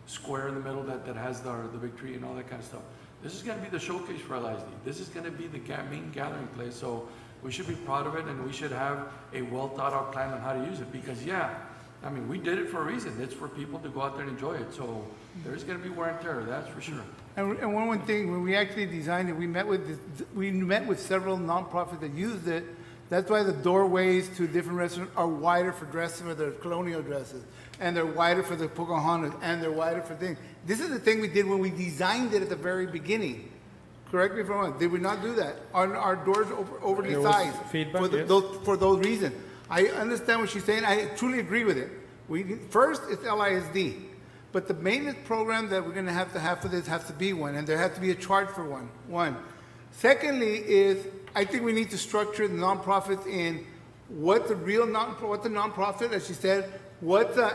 S9: square in the middle that has the big tree and all that kind of stuff. This is going to be the showcase for LISD. This is going to be the main gathering place, so we should be proud of it, and we should have a well thought out plan on how to use it, because yeah, I mean, we did it for a reason. It's for people to go out there and enjoy it. So there's going to be wear and tear, that's for sure.
S7: And one thing, when we actually designed it, we met with several nonprofits that used it. That's why the doorways to different restaurants are wider for dressing for their colonial dresses, and they're wider for the Pocahontas, and they're wider for things. This is the thing we did when we designed it at the very beginning. Correct me if I'm wrong. Did we not do that? Are our doors overly
S14: There was
S7: sized?
S14: feedback,
S7: For
S14: yes.
S7: for those reasons. I understand what she's saying. I truly agree with it. First, it's LISD. But the maintenance program that we're gonna have for this has to be one, and there has to be a charge for one. Secondly is, I think we need to structure the nonprofits in what the nonprofit, as she said, what's a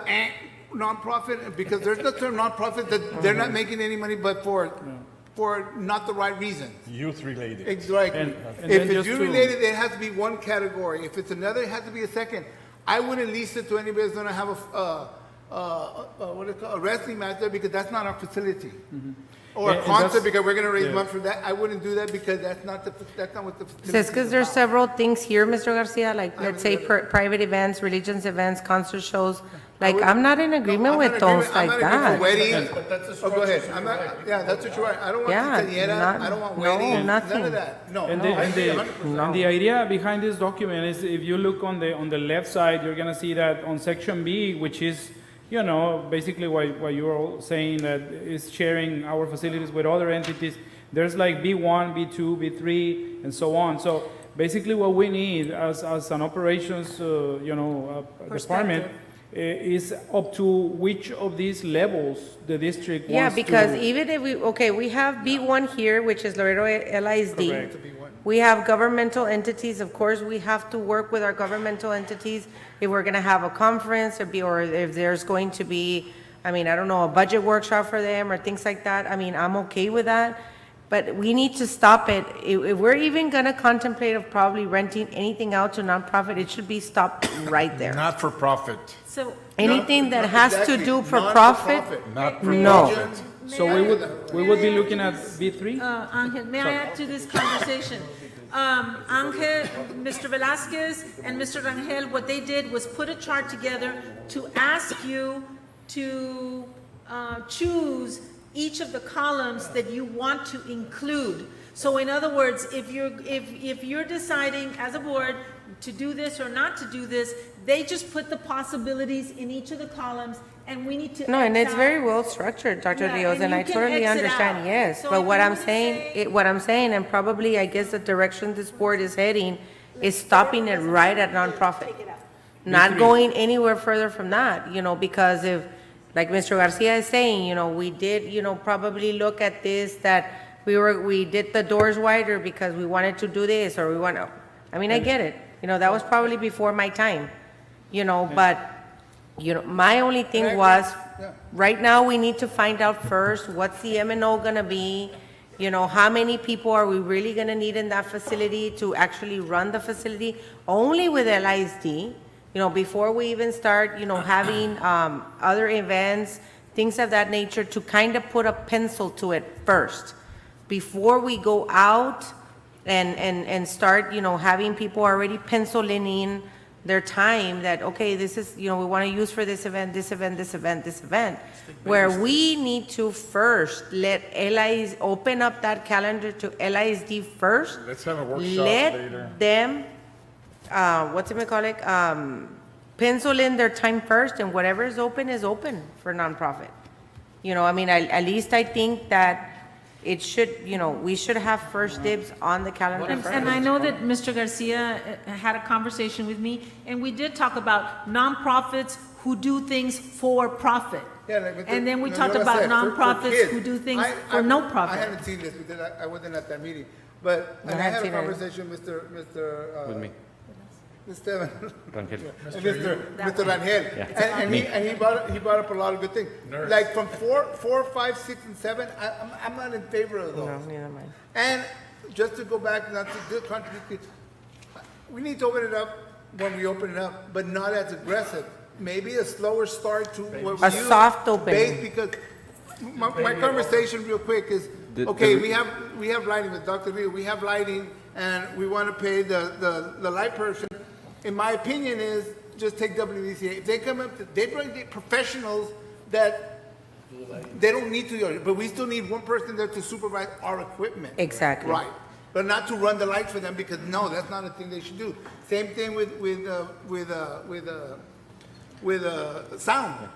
S7: nonprofit, because there's no term nonprofit that they're not making any money, but for not the right reasons.
S6: Youth related.
S7: Exactly.
S14: And
S7: If
S14: then
S7: it's
S14: just
S7: youth
S14: to-
S7: related, it has to be one category. If it's another, it has to be a second. I wouldn't lease it to anybody that's gonna have what do you call, a wrestling match there, because that's not our facility. Or a
S14: And
S7: concert,
S14: that's-
S7: because we're gonna raise
S14: yeah.
S7: money for that. I wouldn't do that, because that's not what the facility
S1: Says, because
S7: is
S1: there's
S7: about.
S1: several things here, Mr. Garcia, like, let's say, private events, religious events, concert shows. Like, I'm not in agreement
S7: I'm
S1: with
S7: not
S1: those
S7: agreement-
S1: like
S7: I'm not agreeing
S1: that.
S7: for weddings. Oh, go ahead. I'm not, yeah, that's what you're right. I don't want
S1: Yeah,
S7: quinceañeras,
S1: not-
S7: I don't want
S1: no,
S7: weddings, none
S1: nothing.
S7: of that. No,
S14: And
S7: no, I
S14: the,
S7: agree
S14: and
S7: 100%.
S14: the, and the idea behind this document is, if you look on the left side, you're gonna see that on section B, which is, you know, basically what you're all saying, that is sharing our facilities with other entities. There's like B1, B2, B3, and so on. So basically what we need as an operations, department, is up to which of these levels the district
S1: Yeah,
S14: wants to.
S1: because even if we have B1 here, which is Laredo LISD.
S14: Correct.
S1: We have governmental entities, of course, we have to work with our governmental entities if we're gonna have a conference, or if there's going to be, I mean, I don't know, a budget workshop for them or things like that. I mean, I'm okay with that, but we need to stop it. If we're even gonna contemplate of probably renting anything out to nonprofit, it should be stopped right there.
S6: Not for profit.
S2: So,
S1: Anything that has to
S7: Exactly,
S1: do for
S7: non-for-profit.
S1: profit,
S6: Not for
S1: no.
S6: profit.
S14: So we would be looking at B3?
S2: Angel, may I add to this conversation? Angel, Mr. Velazquez, and Mr. Rangel, what they did was put a chart together to ask you to choose each of the columns that you want to include. So in other words, if you're deciding as a board to do this or not to do this, they just put the possibilities in each of the columns, and we need to.
S1: No, and
S2: X
S1: it's
S2: out.
S1: very well structured, Dr.
S2: Yeah,
S1: Rios,
S2: and
S1: and
S2: you
S1: I
S2: can
S1: totally
S2: X it
S1: understand,
S2: out.
S1: yes.
S2: So
S1: But
S2: if
S1: what
S2: you
S1: I'm
S2: wanna
S1: saying,
S2: say-
S1: what I'm saying, and probably I guess the direction this board is heading, is stopping it right at nonprofit. Not going anywhere further from that, because if, like Mr. Garcia is saying, we did, probably look at this, that we did the doors wider because we wanted to do this, or I get it. That was probably before my time, but, my only thing was, right now, we need to find out first, what's the M&O gonna be? How many people are we really gonna need in that facility to actually run the facility? Only with LISD, before we even start, having, other events, things of that nature, to kind of put a pencil to it first, before we go out and start, having people already penciling in their time that, okay, this is, we want to use for this event, this event, this event, this event, where we need to first let LIS, open up that calendar to LISD first.
S6: Let's have a workshop later.
S1: Let them, pencil in their time first, and whatever is open for nonprofit. At least I think that it should, we should have first dibs on the calendar first.
S2: And I know that Mr. Garcia had a conversation with me, and we did talk about nonprofits who do things for profit.
S7: Yeah, like with
S2: And then we
S7: you
S2: talked
S7: know what I
S2: about
S7: said, for
S2: nonprofits
S7: kids.
S2: who do things
S7: I-
S2: for no
S7: I
S2: profit.
S7: haven't seen this because I wasn't at that meeting, but, and I
S1: haven't
S7: had a
S1: seen it.
S7: conversation with Mr.
S10: With me.
S7: Mr.
S10: Rangel.
S7: And Mr. Rangel, and he brought up a lot of good things. Like from 4, 5, 6, and 7, I'm not in favor of those.
S1: No, neither mind.
S7: And just to go back, not to do contradict, we need to open it up when we open it up, but not as aggressive. Maybe a slower start to what we
S1: A
S7: use.
S1: soft opening.
S7: Because my conversation real quick is, okay, we have lighting with Dr. Rio, we have lighting, and we want to pay the light person. In my opinion is, just take WVCA. If they come up, they bring the professionals that they don't need to, but we still need one person there to supervise our equipment.
S1: Exactly.
S7: Right. But not to run the lights for them, because no, that's not a thing they should do. Same thing with sound.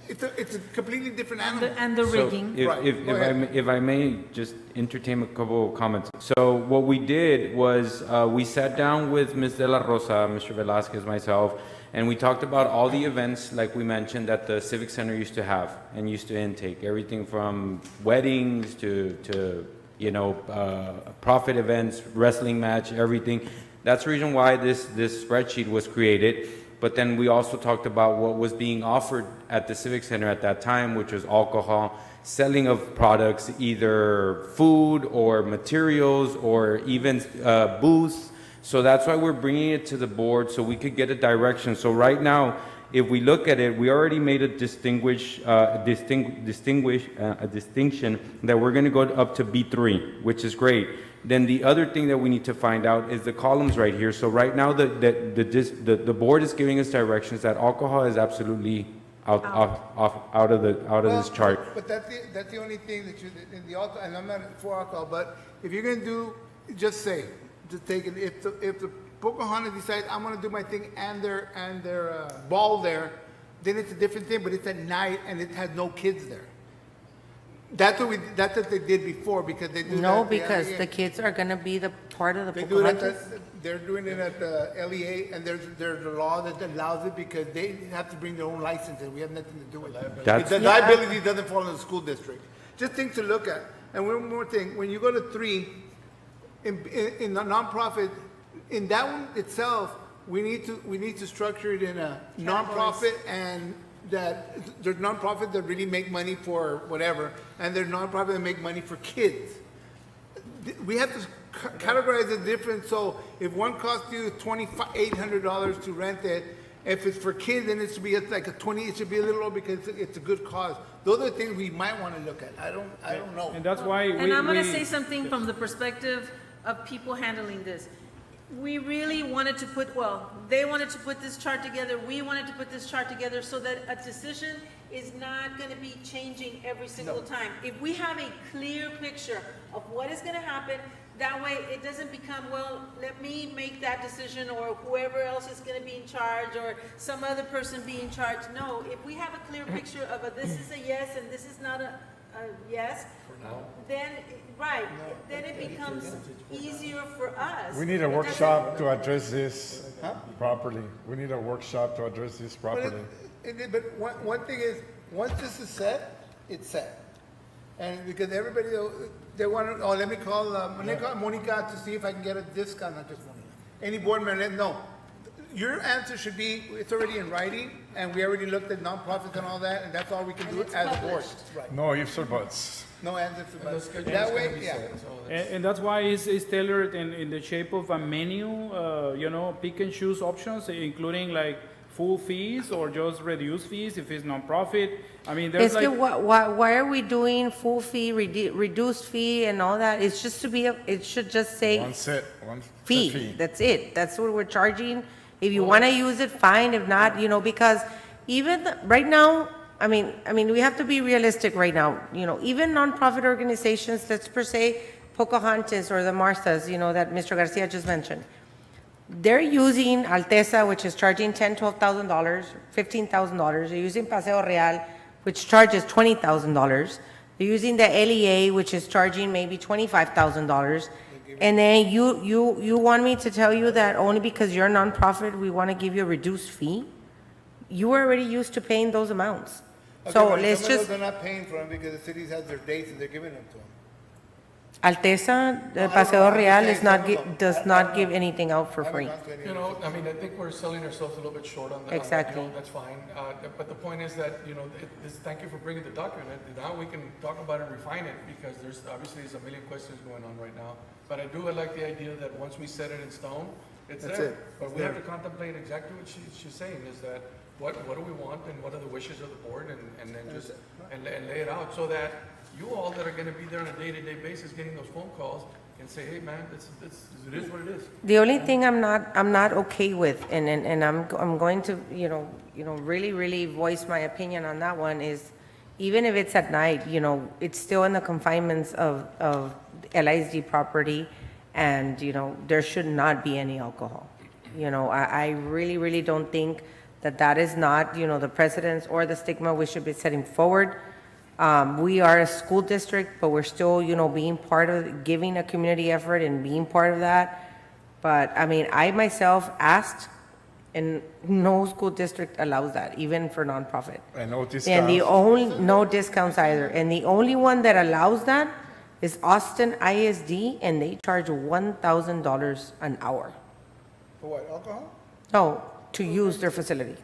S7: It's a completely different animal.
S2: And the rigging.
S7: Right, go ahead.
S15: If I may just entertain a couple of comments. So what we did was, we sat down with Ms. De La Rosa, Mr. Velasquez, myself, and we talked about all the events, like we mentioned, that the Civic Center used to have and used to intake. Everything from weddings to profit events, wrestling match, everything. That's the reason why this spreadsheet was created. But then we also talked about what was being offered at the Civic Center at that time, which was alcohol, selling of products, either food or materials or even booths. So that's why we're bringing it to the board so we could get a direction. So right now, if we look at it, we already made a distinction that we're going to go up to B3, which is great. Then the other thing that we need to find out is the columns right here. So right now, the board is giving us directions that alcohol is absolutely out of this chart.
S7: But that's the only thing that you, in the alcohol, and I'm not for alcohol, but if you're gonna do, just take it, if the Pocahontas decides, I'm gonna do my thing and their ball there, then it's a different thing, but it's at night and it has no kids there. That's what they did before, because they do that.
S1: No, because the kids are gonna be the part of the
S7: They do it
S1: Pocahontas.
S7: they're doing it at the LEA, and there's a law that allows it because they have to bring their own licenses. We have nothing to do with it. The liability doesn't fall in the school district. Just things to look at. And one more thing, when you go to 3, in the nonprofit, in that one itself, we need to structure it in a nonprofit, and that there's nonprofits that really make money for whatever, and there's nonprofits that make money for kids. We have to categorize it different, so if one costs you $2,800 to rent it, if it's for kids, then it should be like it should be a little lower because it's a good cause. Those are the things we might want to look at. I don't know.
S14: And that's why
S2: And I'm going to say something from the perspective of people handling this. We really wanted to they wanted to put this chart together, we wanted to put this chart together so that a decision is not going to be changing every single time. If we have a clear picture of what is going to happen, that way it doesn't become, let me make that decision, or whoever else is going to be in charge, or some other person be in charge. No, if we have a clear picture of this is a yes and this is not a yes, then it becomes easier for us.
S6: We need a workshop to address this properly. We need a workshop to address this properly.
S7: But one thing is, once this is set, it's set. And because everybody, they want to, let me call Monica to see if I can get a discount, not just Monica. Any board member, no. Your answer should be, it's already in writing, and we already looked at nonprofits and all that, and that's all we can do as a board. Right.
S6: No ifs or buts.
S7: No answers to that. That way, yeah.
S14: And that's why it's tailored in the shape of a menu, pick and choose options, including like full fees or just reduced fees if it's nonprofit. I mean, there's
S1: why are we doing full fee, reduced fee and all that? It's just it should just say
S6: One
S1: fee. That's it. That's what we're charging. If you want to use it, fine. If not, because even right now, I mean, we have to be realistic right now. Even nonprofit organizations, let's per se, Pocahontas or the Marthas, that Mr. Garcia just mentioned. They're using Alteza, which is charging $10,000, $12,000, $15,000. They're using Paseo Real, which charges $20,000. They're using the LEA, which is charging maybe $25,000. And then you want me to tell you that only because you're a nonprofit, we want to give you a reduced fee? You were already used to paying those amounts. So let's just.
S7: They're not paying for them because the cities has their dates and they're giving them to them.
S1: Alteza, Paseo Real does not give anything out for free.
S9: I think we're selling ourselves a little bit short on that.
S1: Exactly.
S9: That's fine. But the point is that, thank you for bringing the document. Now we can talk about it and refine it, because there's a million questions going on right now. But I do like the idea that once we set it in stone, it's there. But we have to contemplate exactly what she's saying, is that what do we want and what are the wishes of the board, and then just lay it out so that you all that are going to be there on a day-to-day basis getting those phone calls can say, hey man, it is what it is.
S1: The only thing I'm not okay with, and I'm going to really voice my opinion on that one, is even if it's at night, it's still in the confinements of I.S.D property, and there should not be any alcohol. I really don't think that is not, you know, the precedence or the stigma we should be setting forward. We are a school district, but we're still, you know, being part of, giving a community effort and being part of that. But, I mean, I myself asked, and no school district allows that, even for nonprofit.
S6: And no
S1: And the
S6: discounts.
S1: only, no discounts either. And the only one that allows that is Austin I.S.D., and they charge $1,000 an hour.
S7: For what, alcohol?
S1: No, to use their facility.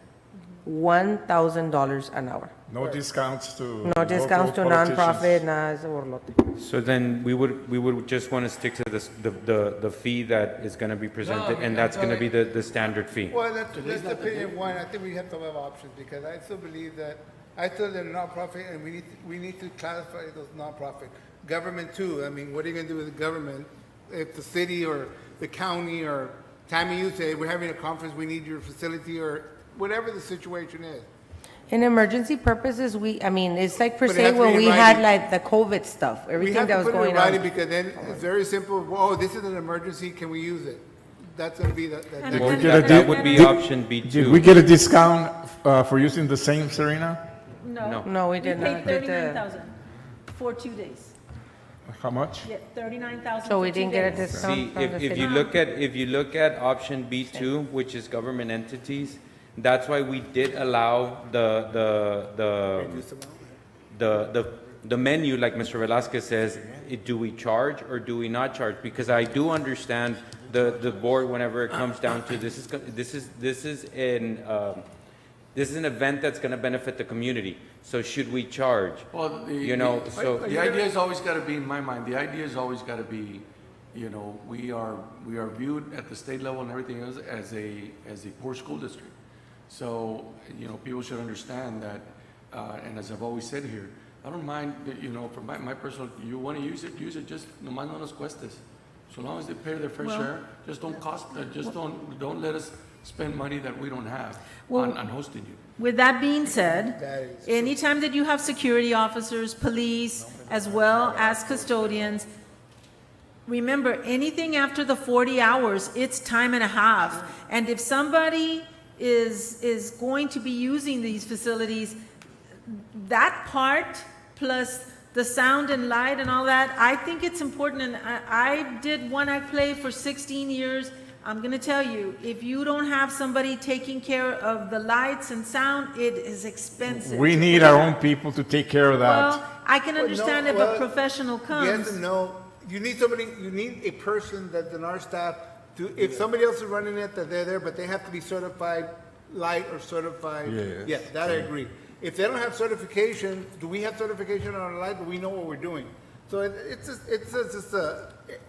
S1: $1,000 an hour.
S6: No discounts to.
S1: No discounts to
S6: local politicians.
S1: nonprofit, nada de ese borlote.
S15: So then we would just want to stick to this, the fee that is going to be presented, and that's going to be the standard fee.
S7: Well, that's the opinion one. I think we have to have options, because I still believe that, I still they're nonprofit, and we need to classify those nonprofit. Government too, I mean, what are you gonna do with the government? If the city or the county or Tammy, you say, we're having a conference, we need your facility, or whatever the situation is.
S1: In emergency purposes, I mean, it's like per
S7: But it
S1: se
S7: has to
S1: when
S7: be
S1: we
S7: in
S1: had
S7: writing.
S1: like the COVID stuff,
S7: We
S1: everything
S7: have
S1: that
S7: to
S1: was
S7: put it
S1: going
S7: in writing,
S1: on.
S7: because then it's very simple, oh, this is an emergency, can we use it? That's gonna be the.
S15: Well,
S6: we get a
S15: that
S6: di-
S15: would be
S6: did-
S15: option B2.
S6: Did we get a discount for using the same Serena?
S2: No.
S1: No, we did not.
S2: We paid
S1: did the-
S2: $39,000 for 2 days.
S6: How much?
S2: Yeah, $39,000
S1: So we
S2: for 2
S1: didn't get a
S2: days.
S1: discount
S15: See,
S1: from the
S15: if
S1: city.
S15: you look at option B2, which is government entities, that's why we did allow the menu, like Mr. Velasquez says, do we charge or do we not charge? Because I do understand the board whenever it comes down to this is an event that's going to benefit the community. So should we charge?
S9: Well,
S15: You know, so
S9: the idea has always got to be, in my mind, the idea has always got to be, you know, we are viewed at the state level and everything else as a poor school district. So, you know, people should understand that, and as I've always said here, I don't mind, you know, for my personal, you want to use it, just nomás no nos cuestes. So long as they pay their fair share, just don't let us spend money that we don't have
S2: Well,
S9: on hosting you.
S2: With that being said, anytime that you have security officers, police, as well as custodians, remember, anything after the 40 hours, it's time and a half. And if somebody is going to be using these facilities, that part plus the sound and light and all that, I think it's important. And I did one act play for 16 years. I'm going to tell you, if you don't have somebody taking care of the lights and sound, it is expensive.
S6: We need our own people to take care of that.
S2: Well, I can understand if a professional comes.
S7: Yes and no. You need somebody, you need a person that's in our staff to, if somebody else is running it, that they're there, but they have to be certified light or certified.
S6: Yes.
S7: Yeah, that I agree. If they don't have certification, do we have certification on our light? Do we know what we're doing? So it's just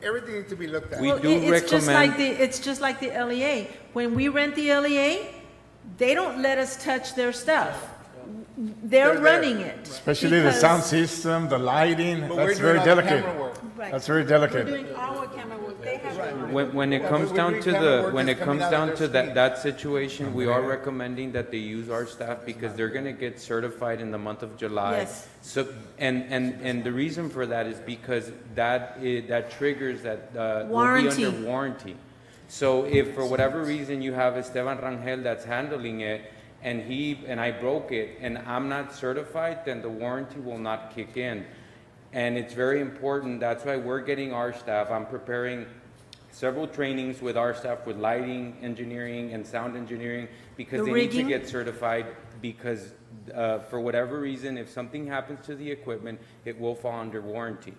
S7: everything needs to be looked at.
S15: We
S2: Well,
S15: do
S2: it's just like
S15: recommend-
S2: it's just like the LEA. When we rent the LEA, they don't let us touch their stuff. They're
S7: there.
S2: running it.
S6: Especially the
S2: because
S6: sound system, the lighting,
S7: But we're
S6: that's
S7: doing
S6: very
S7: all the
S6: delicate.
S7: camera work.
S2: Right.
S6: That's very
S2: We're
S6: delicate.
S2: doing our camera work. They have their own.
S15: When it comes
S7: we're
S15: down
S7: doing
S15: to
S7: camera work
S15: when
S7: that's
S15: it
S7: coming
S15: comes
S7: out of
S15: down
S7: their
S15: to
S7: screen.
S15: that situation, we are recommending that they use our staff because they're gonna get certified in the month of July.
S2: Yes.
S15: So, and the reason for that is because that triggers that, will be
S2: Warranty.
S15: under warranty. So if for whatever reason you have Esteban Rangel that's handling it, and I broke it, and I'm not certified, then the warranty will not kick in. And it's very important, that's why we're getting our staff, I'm preparing several trainings with our staff with lighting, engineering, and sound engineering, because
S2: The
S15: they need to
S2: rigging?
S15: get certified, because for whatever reason, if something happens to the equipment, it will fall under warranty.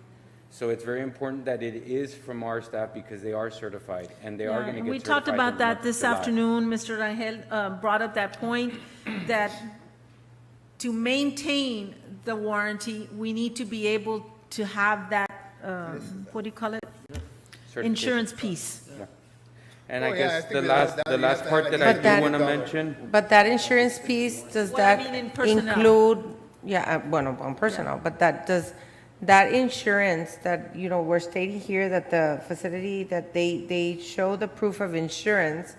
S15: So it's very important that it is from our staff because they are certified, and they are
S2: Yeah,
S15: going to
S2: and
S15: get
S2: we
S15: certified.
S2: talked
S15: in
S2: about
S15: the month
S2: that
S15: of
S2: this
S15: July.
S2: afternoon. Mr. Rangel brought up that point, that to maintain the warranty, we need to be able to have that, what do you call it?
S15: Certification.
S2: Insurance piece.
S15: And
S7: Oh,
S15: I
S7: yeah, I
S15: guess
S7: think
S15: the
S7: that-
S15: last,
S7: that
S15: the
S7: we
S15: last
S7: have to
S15: part
S7: have
S15: that
S7: like
S15: I
S1: But
S15: do
S1: that-
S15: want to mention,
S1: But that insurance piece, does
S2: What I
S1: that
S2: mean in personnel.
S1: include, yeah, bueno, on personal, but that insurance that, you know, we're stating here that the facility, that they show the proof of insurance,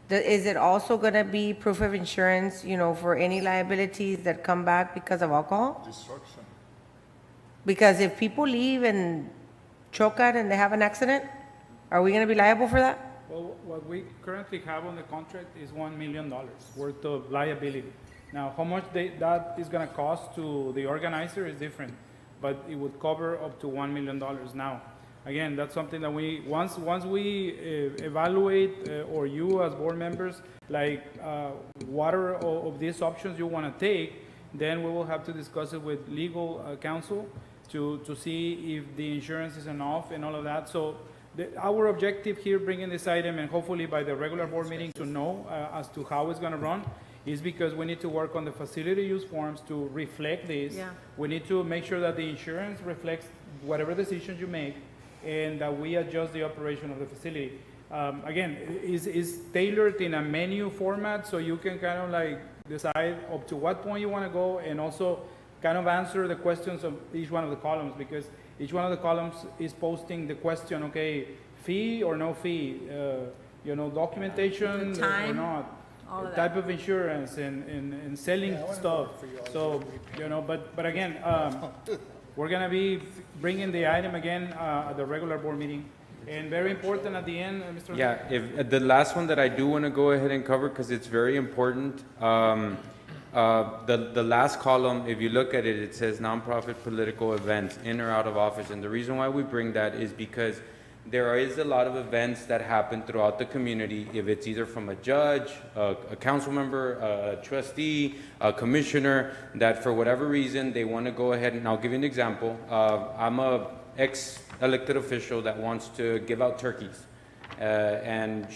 S1: is it also going to be proof of insurance, you know, for any liabilities that come back because of alcohol?
S6: Destruction.
S1: Because if people leave and choke out and they have an accident, are we going to be liable for that?
S14: Well, what we currently have on the contract is $1 million worth of liability. Now, how much that is gonna cost to the organizer is different, but it would cover up to $1 million. Now, again, that's something that once we evaluate, or you as board members, like, what are of these options you wanna take, then we will have to discuss it with legal counsel to see if the insurance is enough and all of that. So our objective here, bringing this item, and hopefully by the regular board meeting to know as to how it's gonna run, is because we need to work on the facility use forms to reflect this.
S2: Yeah.
S14: We need to make sure that the insurance reflects whatever decisions you make, and that we adjust the operation of the facility. Again, is tailored in a menu format, so you can kind of like decide up to what point you want to go, and also kind of answer the questions of each one of the columns, because each one of the columns is posting the question, okay, fee or no fee, documentation
S2: The time,
S14: or not,
S2: all of
S14: type of insurance and selling stuff. So, but again, we're gonna be bringing the item again at the regular board meeting. And very important at the end, Mr.
S15: Yeah, if the last one that I do want to go ahead and cover, because it's very important, the last column, if you look at it, it says nonprofit political events, in or out of office. And the reason why we bring that is because there is a lot of events that happen throughout the community, if it's either from a judge, a council member, a trustee, a commissioner, that for whatever reason, they want to go ahead, and I'll give you an example. I'm a ex-elected official that wants to give out turkeys. And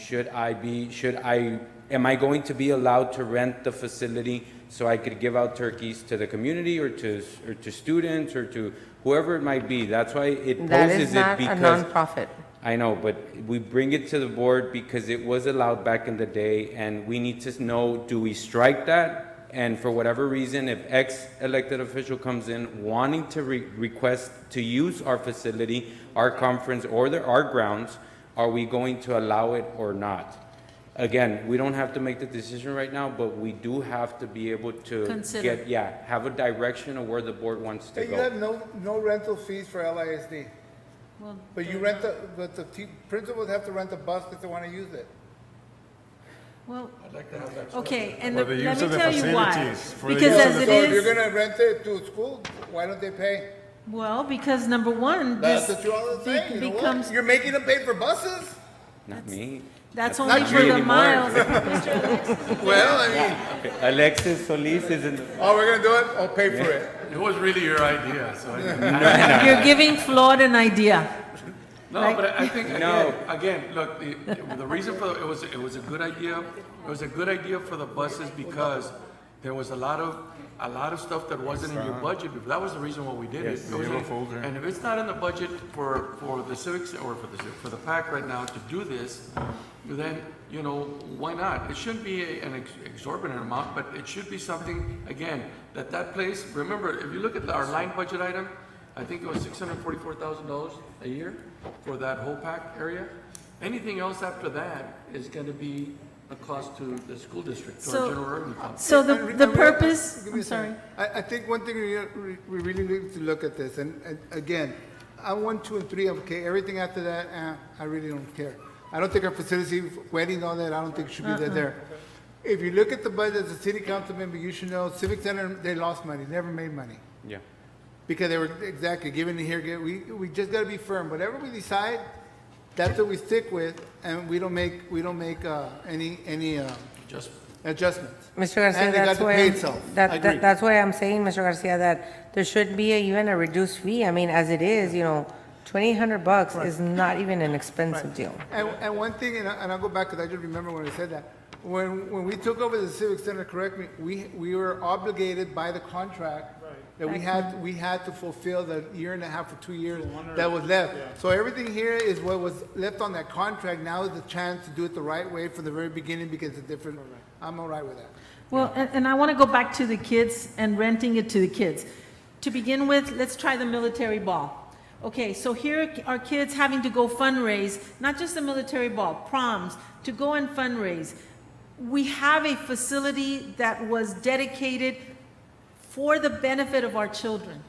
S15: am I going to be allowed to rent the facility so I could give out turkeys to the community or to students or to whoever it might be? That's why it
S1: That
S15: poses
S1: is
S15: it
S1: not a
S15: because
S1: nonprofit.
S15: I know, but we bring it to the board because it was allowed back in the day, and we need to know, do we strike that? And for whatever reason, if ex-elected official comes in wanting to request to use our facility, our conference, or our grounds, are we going to allow it or not? Again, we don't have to make the decision right now, but we do have to be able to
S2: Consider.
S15: have a direction of where the board wants to
S7: Hey, you
S15: go.
S7: have no rental fees for LISD,
S2: Well,
S7: but but the principals have to rent a bus if they want to use it.
S2: well,
S6: I'd like to have that.
S2: okay, and
S6: For
S2: let
S6: the
S2: me
S6: use of the
S2: tell you why.
S6: facilities, for the
S2: Because
S6: use of
S2: as
S6: the
S2: it
S7: So if you're
S2: is,
S7: gonna rent it to a school, why don't they pay?
S2: well, because number one,
S7: That's
S2: this
S7: what you all saying, you know
S2: becomes,
S7: what? You're making them pay for buses?
S15: Not me.
S2: that's
S15: Not
S2: only
S15: me
S2: for the
S15: anymore.
S2: miles.
S7: Well, I mean,
S15: Okay, Alexis Solis is in.
S7: oh, we're gonna do it? I'll pay for it.
S9: It was really your idea, so I
S2: You're giving Flawed an idea.
S9: No,
S2: Right?
S9: but I think,
S15: No.
S9: again, look, the reason for, it was a good idea. It was a good idea for the buses because there was a lot of stuff that wasn't in your budget. That was the reason why we did it. It was
S6: Zero
S9: in-
S6: folder.
S9: And if it's not in the budget for the civics, or for the PAC right now to do this, then, why not? It shouldn't be an exorbitant amount, but it should be something, again, that place, remember, if you look at our line budget item, I think it was $644,000 a year for that whole PAC area. Anything else after that is going to be a cost to the school district, to our
S2: So-
S9: general revenue fund.
S2: So the purpose,
S7: Give me
S2: I'm
S7: a second.
S2: sorry.
S7: I think one thing we really need to look at this, and again, I 1, 2, and 3, okay, everything after that, I really don't care. I don't think our facility, wedding, all that, I don't think should be there. If you look at the budget as a city council member, you should know Civic Center, they lost money, never made money.
S15: Yeah.
S7: Because they were exactly giving it here, we just gotta be firm. Whatever we decide, that's what we stick with, and we don't make any
S9: Just
S7: adjustments.
S1: Mr. Garcia,
S7: And they got
S1: that's
S7: to
S1: why,
S7: pay itself. I agree.
S1: that's why I'm saying, Mr. Garcia, that there should be even a reduced fee. I mean, as it is, $2,800 is not even an expensive deal.
S7: And one thing, and I'll go back, because I just remember when I said that, when we took over the Civic Center, correct me, we were obligated by the contract that we had to fulfill the year and a half or 2 years that was left. So everything here is what was left on that contract. Now is the chance to do it the right way from the very beginning, because it's different. I'm all right with that.
S2: Well, and I want to go back to the kids and renting it to the kids. To begin with, let's try the military ball. Okay, so here are kids having to go fundraise, not just the military ball, proms, to go and fundraise. We have a facility that was dedicated for the benefit of our children.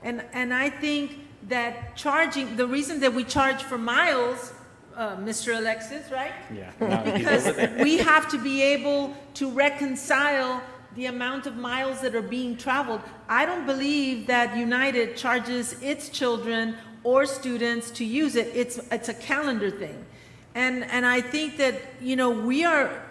S2: And I think that the reason that we charge for miles Mr. Alexis, right?
S11: Yeah.
S2: Because we have to be able to reconcile the amount of miles that are being traveled. I don't believe that United charges its children or students to use it. It's a calendar thing. And I think that, we are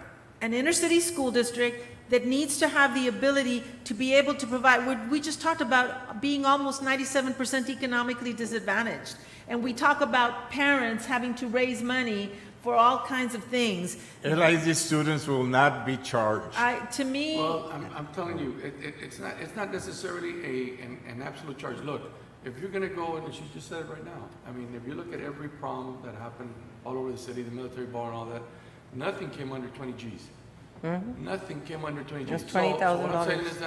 S2: an inner city school district that needs to have the ability to be able to provide, we just talked about being almost 97% economically disadvantaged. And we talk about parents having to raise money for all kinds of things.
S6: LID students will not be charged.
S2: To me,
S9: Well, I'm telling you, it's not necessarily an absolute charge. Look, if you're gonna go, and she just said it right now, I mean, if you look at every prom that happened all over the city, the military ball and all that, nothing came under 20 Gs. Nothing came under 20 Gs.
S1: Just
S9: So what I'm
S1: $20,000.
S9: saying is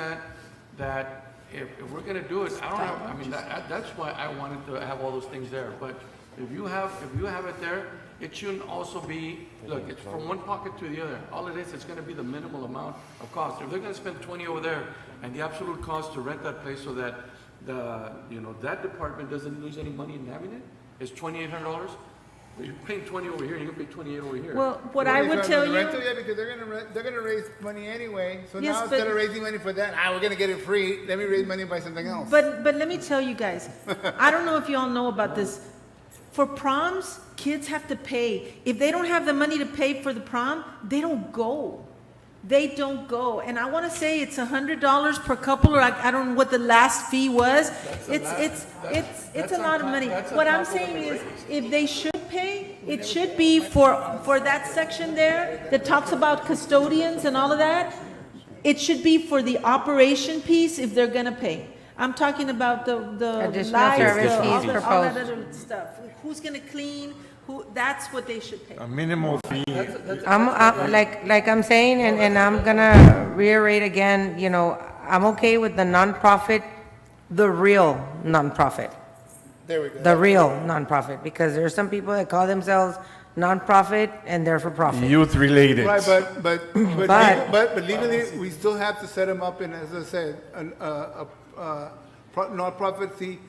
S9: that if we're gonna do it, I don't know, I mean, that's why I wanted to have all those things there. But if you have it there, it shouldn't also be, look, it's from one pocket to the other. All it is, it's gonna be the minimal amount of cost. If they're gonna spend 20 over there, and the absolute cost to rent that place so that that department doesn't lose any money in having it, is $2,800. But you're paying 20 over here, and you're gonna pay 28 over here.
S2: well, what I would tell you,
S7: Rental, yeah, because they're gonna raise money anyway, so
S2: Yes,
S7: now
S2: but-
S7: instead of raising money for that, we're gonna get it free, let me raise money and buy something else.
S2: but let me tell you guys, I don't know if you all know about this. For proms, kids have to pay. If they don't have the money to pay for the prom, they don't go. They don't go. And I want to say it's $100 per couple, or I don't know what the last fee was. It's a lot of money. What I'm saying is, if they should pay, it should be for that section there that talks about custodians and all of that. It should be for the operation piece if they're gonna pay. I'm talking about the
S1: Additional
S2: lights,
S1: service
S2: all
S1: fees
S2: all that
S1: proposed.
S2: other stuff. Who's gonna clean? That's what they should pay.
S6: A minimal fee.
S1: Like I'm saying, and I'm gonna reiterate again, I'm okay with the nonprofit, the real nonprofit,
S7: There we go.
S1: the real nonprofit, because there are some people that call themselves nonprofit and they're for profit.
S6: Youth related.
S7: Right, but
S1: But-
S7: legally, we still have to set them up in, as I said, nonprofit fee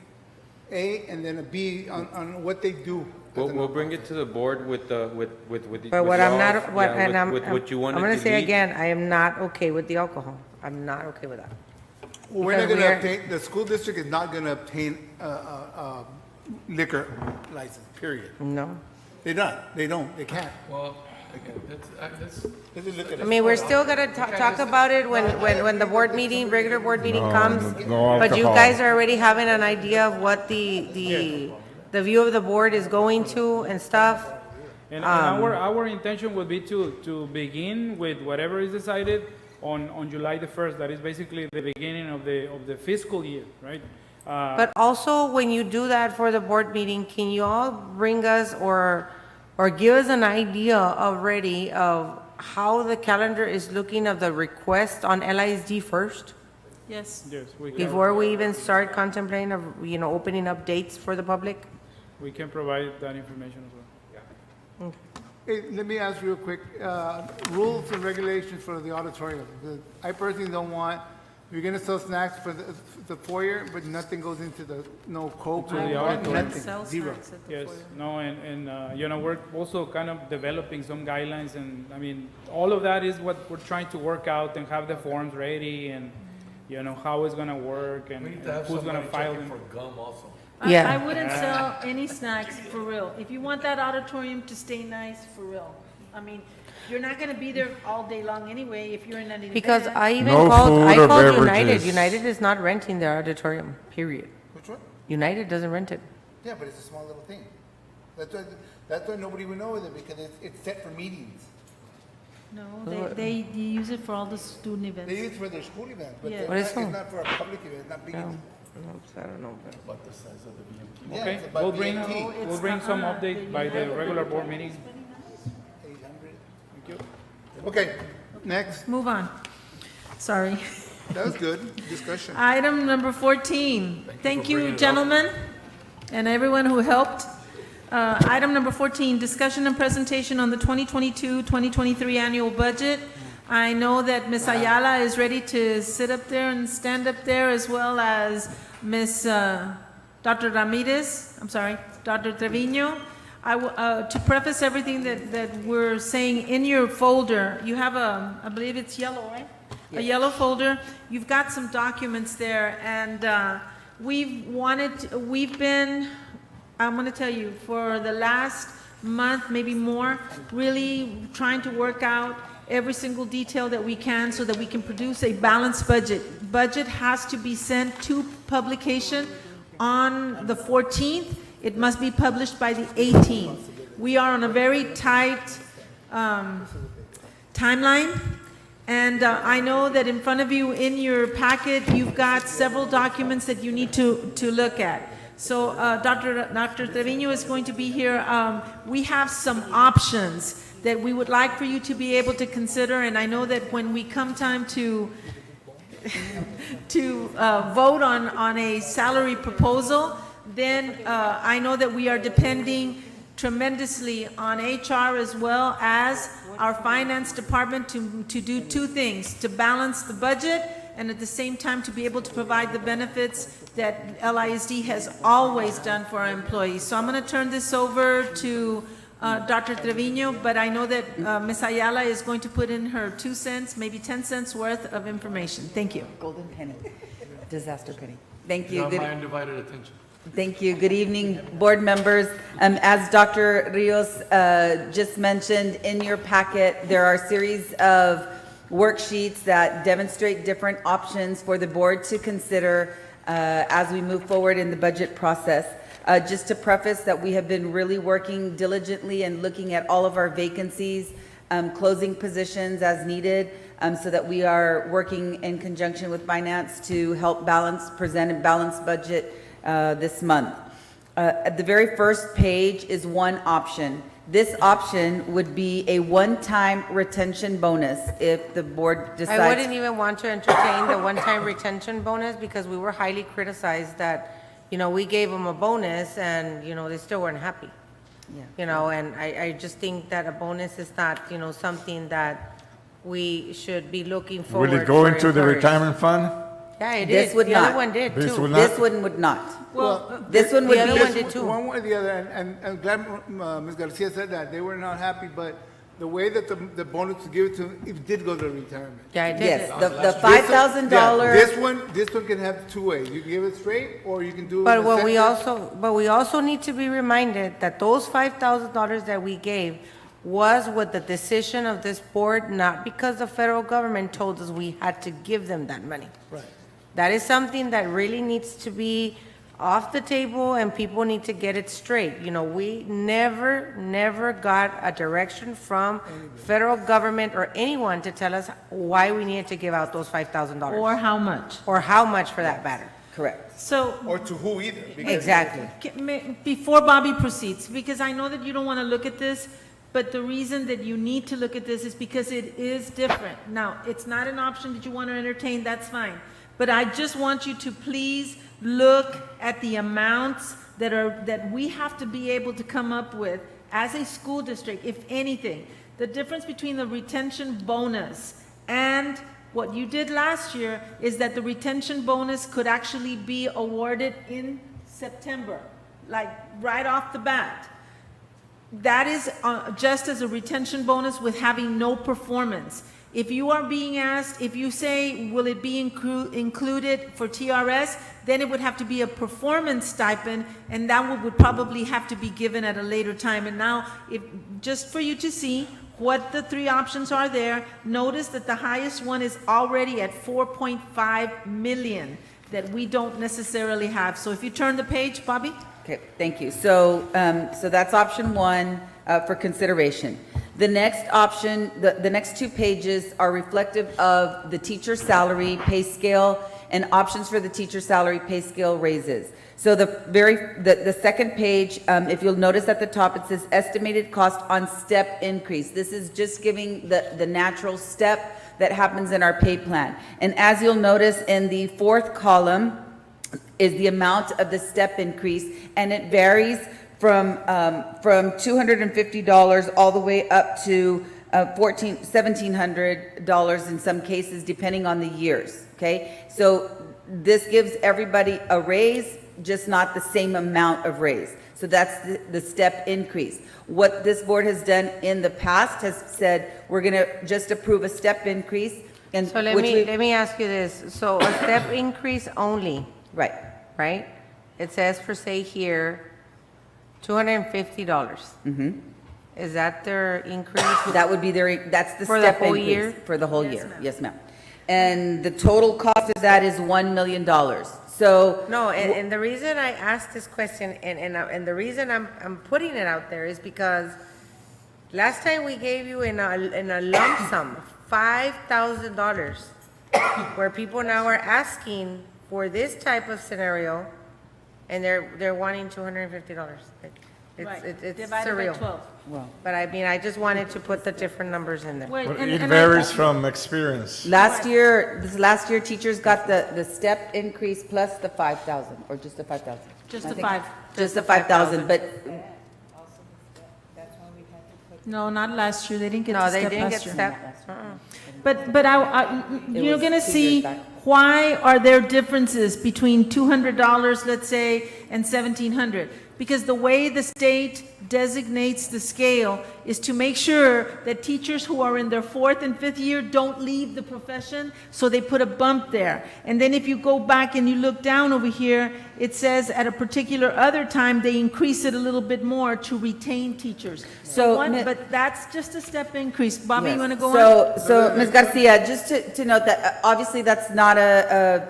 S7: A and then a B on what they do.
S15: We'll bring it to the board with the.
S1: But what I'm
S15: y'all,
S1: not, what,
S15: yeah,
S1: and I'm,
S15: with what you want
S1: I'm
S15: to
S1: gonna say
S15: delete.
S1: again, I am not okay with the alcohol. I'm not okay with that.
S7: Well, we're not
S1: Because
S7: gonna
S1: we're-
S7: obtain, the school district is not gonna obtain a liquor license, period.
S1: No.
S7: They're not, they don't, they can't.
S9: Well, again, that's,
S7: Let's just look at
S1: I
S7: it.
S1: mean, we're still gonna talk about it when the board meeting, regular board meeting comes.
S6: no
S1: But you
S6: alcohol.
S1: guys are already having an idea of what the view of the board is going to and stuff.
S14: And our intention would be to begin with whatever is decided on July the 1st. That is basically the beginning of the fiscal year, right?
S1: But also, when you do that for the board meeting, can you all bring us or give us an idea already of how the calendar is looking of the request on LISD first?
S2: Yes.
S14: Yes, we can.
S1: Before we even start contemplating of, opening up dates for the public?
S14: We can provide that information as well.
S7: Hey, let me ask real quick, rules and regulations for the auditorium. I personally don't want, you're gonna sell snacks for the foyer, but nothing goes into no Coke
S14: To
S7: or
S14: the auditorium.
S7: nothing, zero.
S14: Yes, no, and we're also kind of developing some guidelines, and I mean, all of that is what we're trying to work out and have the forms ready, and how it's gonna work, and
S9: we need to have
S14: who's gonna
S9: somebody
S14: file
S9: checking
S14: them.
S9: for gum also.
S1: Yeah.
S2: I wouldn't sell any snacks, for real. If you want that auditorium to stay nice, for real. I mean, you're not gonna be there all day long anyway if you're in an event.
S1: Because I even
S6: No
S1: called
S6: food or
S1: United.
S6: beverages.
S1: United is not renting their auditorium, period.
S7: Which one?
S1: United doesn't rent it.
S7: Yeah, but it's a small little thing. That's why nobody would know with it, because it's set for meetings.
S2: No, they use it for all the student events.
S7: They use it for their school events, but
S2: Yeah.
S7: it's
S1: What is
S7: not-
S1: so?
S7: it's not for a public event, not big.
S1: No, I don't know.
S9: About the size of the BMT.
S7: Yeah,
S14: Okay,
S7: it's about
S14: we'll bring,
S7: BMT.
S14: we'll bring some update by the regular board meeting.
S7: 800. Thank you. Okay, next.
S2: Move on. Sorry.
S7: That was good discussion.
S2: Item number 14. Thank you, gentlemen, and everyone who helped. Item number 14, discussion and presentation on the 2022-2023 annual budget. I know that Ms. Ayala is ready to sit up there and stand up there, as well as Ms. Dr. Ramirez, Dr. Trevino. To preface everything that we're saying, in your folder, you have I believe it's yellow, right? A yellow folder. You've got some documents there, and we've been, I'm going to tell you, for the last month, maybe more, really trying to work out every single detail that we can so that we can produce a balanced budget. Budget has to be sent to publication on the 14th. It must be published by the 18th. We are on a very tight timeline, and I know that in front of you in your packet, you've got several documents that you need to look at. So Dr. Trevino is going to be here. We have some options that we would like for you to be able to consider, and I know that when we come time to vote on a salary proposal, then I know that we are depending tremendously on HR as well as our finance department to do two things: to balance the budget and at the same time to be able to provide the benefits that LISD has always done for our employees. So I'm going to turn this over to Dr. Trevino, but I know that Ms. Ayala is going to put in her 2 cents, maybe 10 cents worth of information. Thank you.
S16: Golden penny, disaster penny. Thank you.
S9: Not
S16: Good,
S9: my undivided attention.
S16: thank you. Good evening, board members. As Dr. Rios just mentioned, in your packet, there are a series of worksheets that demonstrate different options for the board to consider as we move forward in the budget process. Just to preface that we have been really working diligently and looking at all of our vacancies, closing positions as needed, so that we are working in conjunction with finance to help present a balanced budget this month. At the very first page is one option. This option would be a one-time retention bonus if the board decides.
S1: I wouldn't even want to entertain the one-time retention bonus because we were highly criticized that, we gave them a bonus and, they still weren't happy.
S16: Yeah.
S1: And I just think that a bonus is not, something that we should be looking forward to.
S6: Will it go into the
S1: encourage.
S6: retirement fund?
S1: Yeah, it
S16: This
S1: did.
S16: would
S1: The other
S16: not.
S1: one did,
S6: This
S1: too.
S6: would not?
S16: This one would not.
S3: Well,
S16: This one would
S1: the other
S16: be,
S1: one did too.
S7: One way or the other, and I'm glad Ms. Garcia said that, they were not happy, but the way that the bonus was given to them, it did go to retirement.
S1: Yeah, it did.
S16: yes, the
S7: Yeah,
S16: $5,000.
S7: This one can have two ways. You can give it straight, or you can do it.
S1: But
S7: in a
S1: what we
S7: second.
S1: also need to be reminded that those $5,000 that we gave was with the decision of this board, not because the federal government told us we had to give them that money.
S7: Right.
S1: That is something that really needs to be off the table and people need to get it straight. We never got a direction from federal government or anyone to tell us why we needed to give out those $5,000.
S2: Or how much?
S1: Or how much for that matter.
S16: Correct.
S2: So,
S7: Or to who either. because-
S1: Exactly.
S2: before Bobby proceeds, because I know that you don't want to look at this, but the reason that you need to look at this is because it is different. Now, it's not an option that you want to entertain, that's fine. But I just want you to please look at the amounts that we have to be able to come up with as a school district, if anything. The difference between the retention bonus and what you did last year is that the retention bonus could actually be awarded in September, like right off the bat. That is just as a retention bonus with having no performance. If you are being asked, if you say, will it be included for TRS, then it would have to be a performance stipend, and that would probably have to be given at a later time. And now, just for you to see what the three options are there, notice that the highest one is already at 4.5 million that we don't necessarily have. So if you turn the page, Bobby?
S16: Okay, thank you. So that's option one for consideration. The next option, the next 2 pages are reflective of the teacher salary pay scale and options for the teacher salary pay scale raises. So the second page, if you'll notice at the top, it says estimated cost on step increase. This is just giving the natural step that happens in our pay plan. And as you'll notice in the 4th column is the amount of the step increase, and it varies from $250 all the way up to $1,700 in some cases, depending on the years, okay? So this gives everybody a raise, just not the same amount of raise. So So that's the step increase. What this board has done in the past has said, we're going to just approve a step increase. And
S1: So let me ask you this. So a step increase only,
S16: Right.
S1: right? It says for say here, $250. Is that their increase?
S16: That would be that's the
S1: For the
S16: step
S1: whole
S16: increase.
S1: year?
S16: For the whole year, yes, ma'am. And the total cost of that is $1 million. So.
S1: No, and the reason I asked this question, and the reason I'm putting it out there is because last time we gave you in a lump sum, $5,000, where people now are asking for this type of scenario, and they're wanting $250. It's surreal.
S16: Well.
S1: But I mean, I just wanted to put the different numbers in there.
S2: Wait,
S6: But
S2: and-
S6: it
S2: and
S6: varies from experience.
S16: Last year, teachers got the step increase plus the 5,000, or just the 5,000?
S2: Just
S16: I
S2: the
S16: think-
S2: 5.
S16: Just the 5,000, but
S2: No, not last year. They didn't get
S1: No,
S2: the
S1: they
S2: step
S1: didn't get
S2: last year.
S1: step.
S2: But you're
S16: was
S2: going to
S16: 2
S2: see
S16: years back.
S2: why are there differences between $200, let's say, and $1,700? Because the way the state designates the scale is to make sure that teachers who are in their 4th and 5th year don't leave the profession, so they put a bump there. And then if you go back and you look down over here, it says at a particular other time, they increase it a little bit more to retain teachers. But that's just a step increase. Bobby, you
S16: Yes.
S2: want to go on?
S16: So, Ms. Garcia, just to note that, obviously, that's not a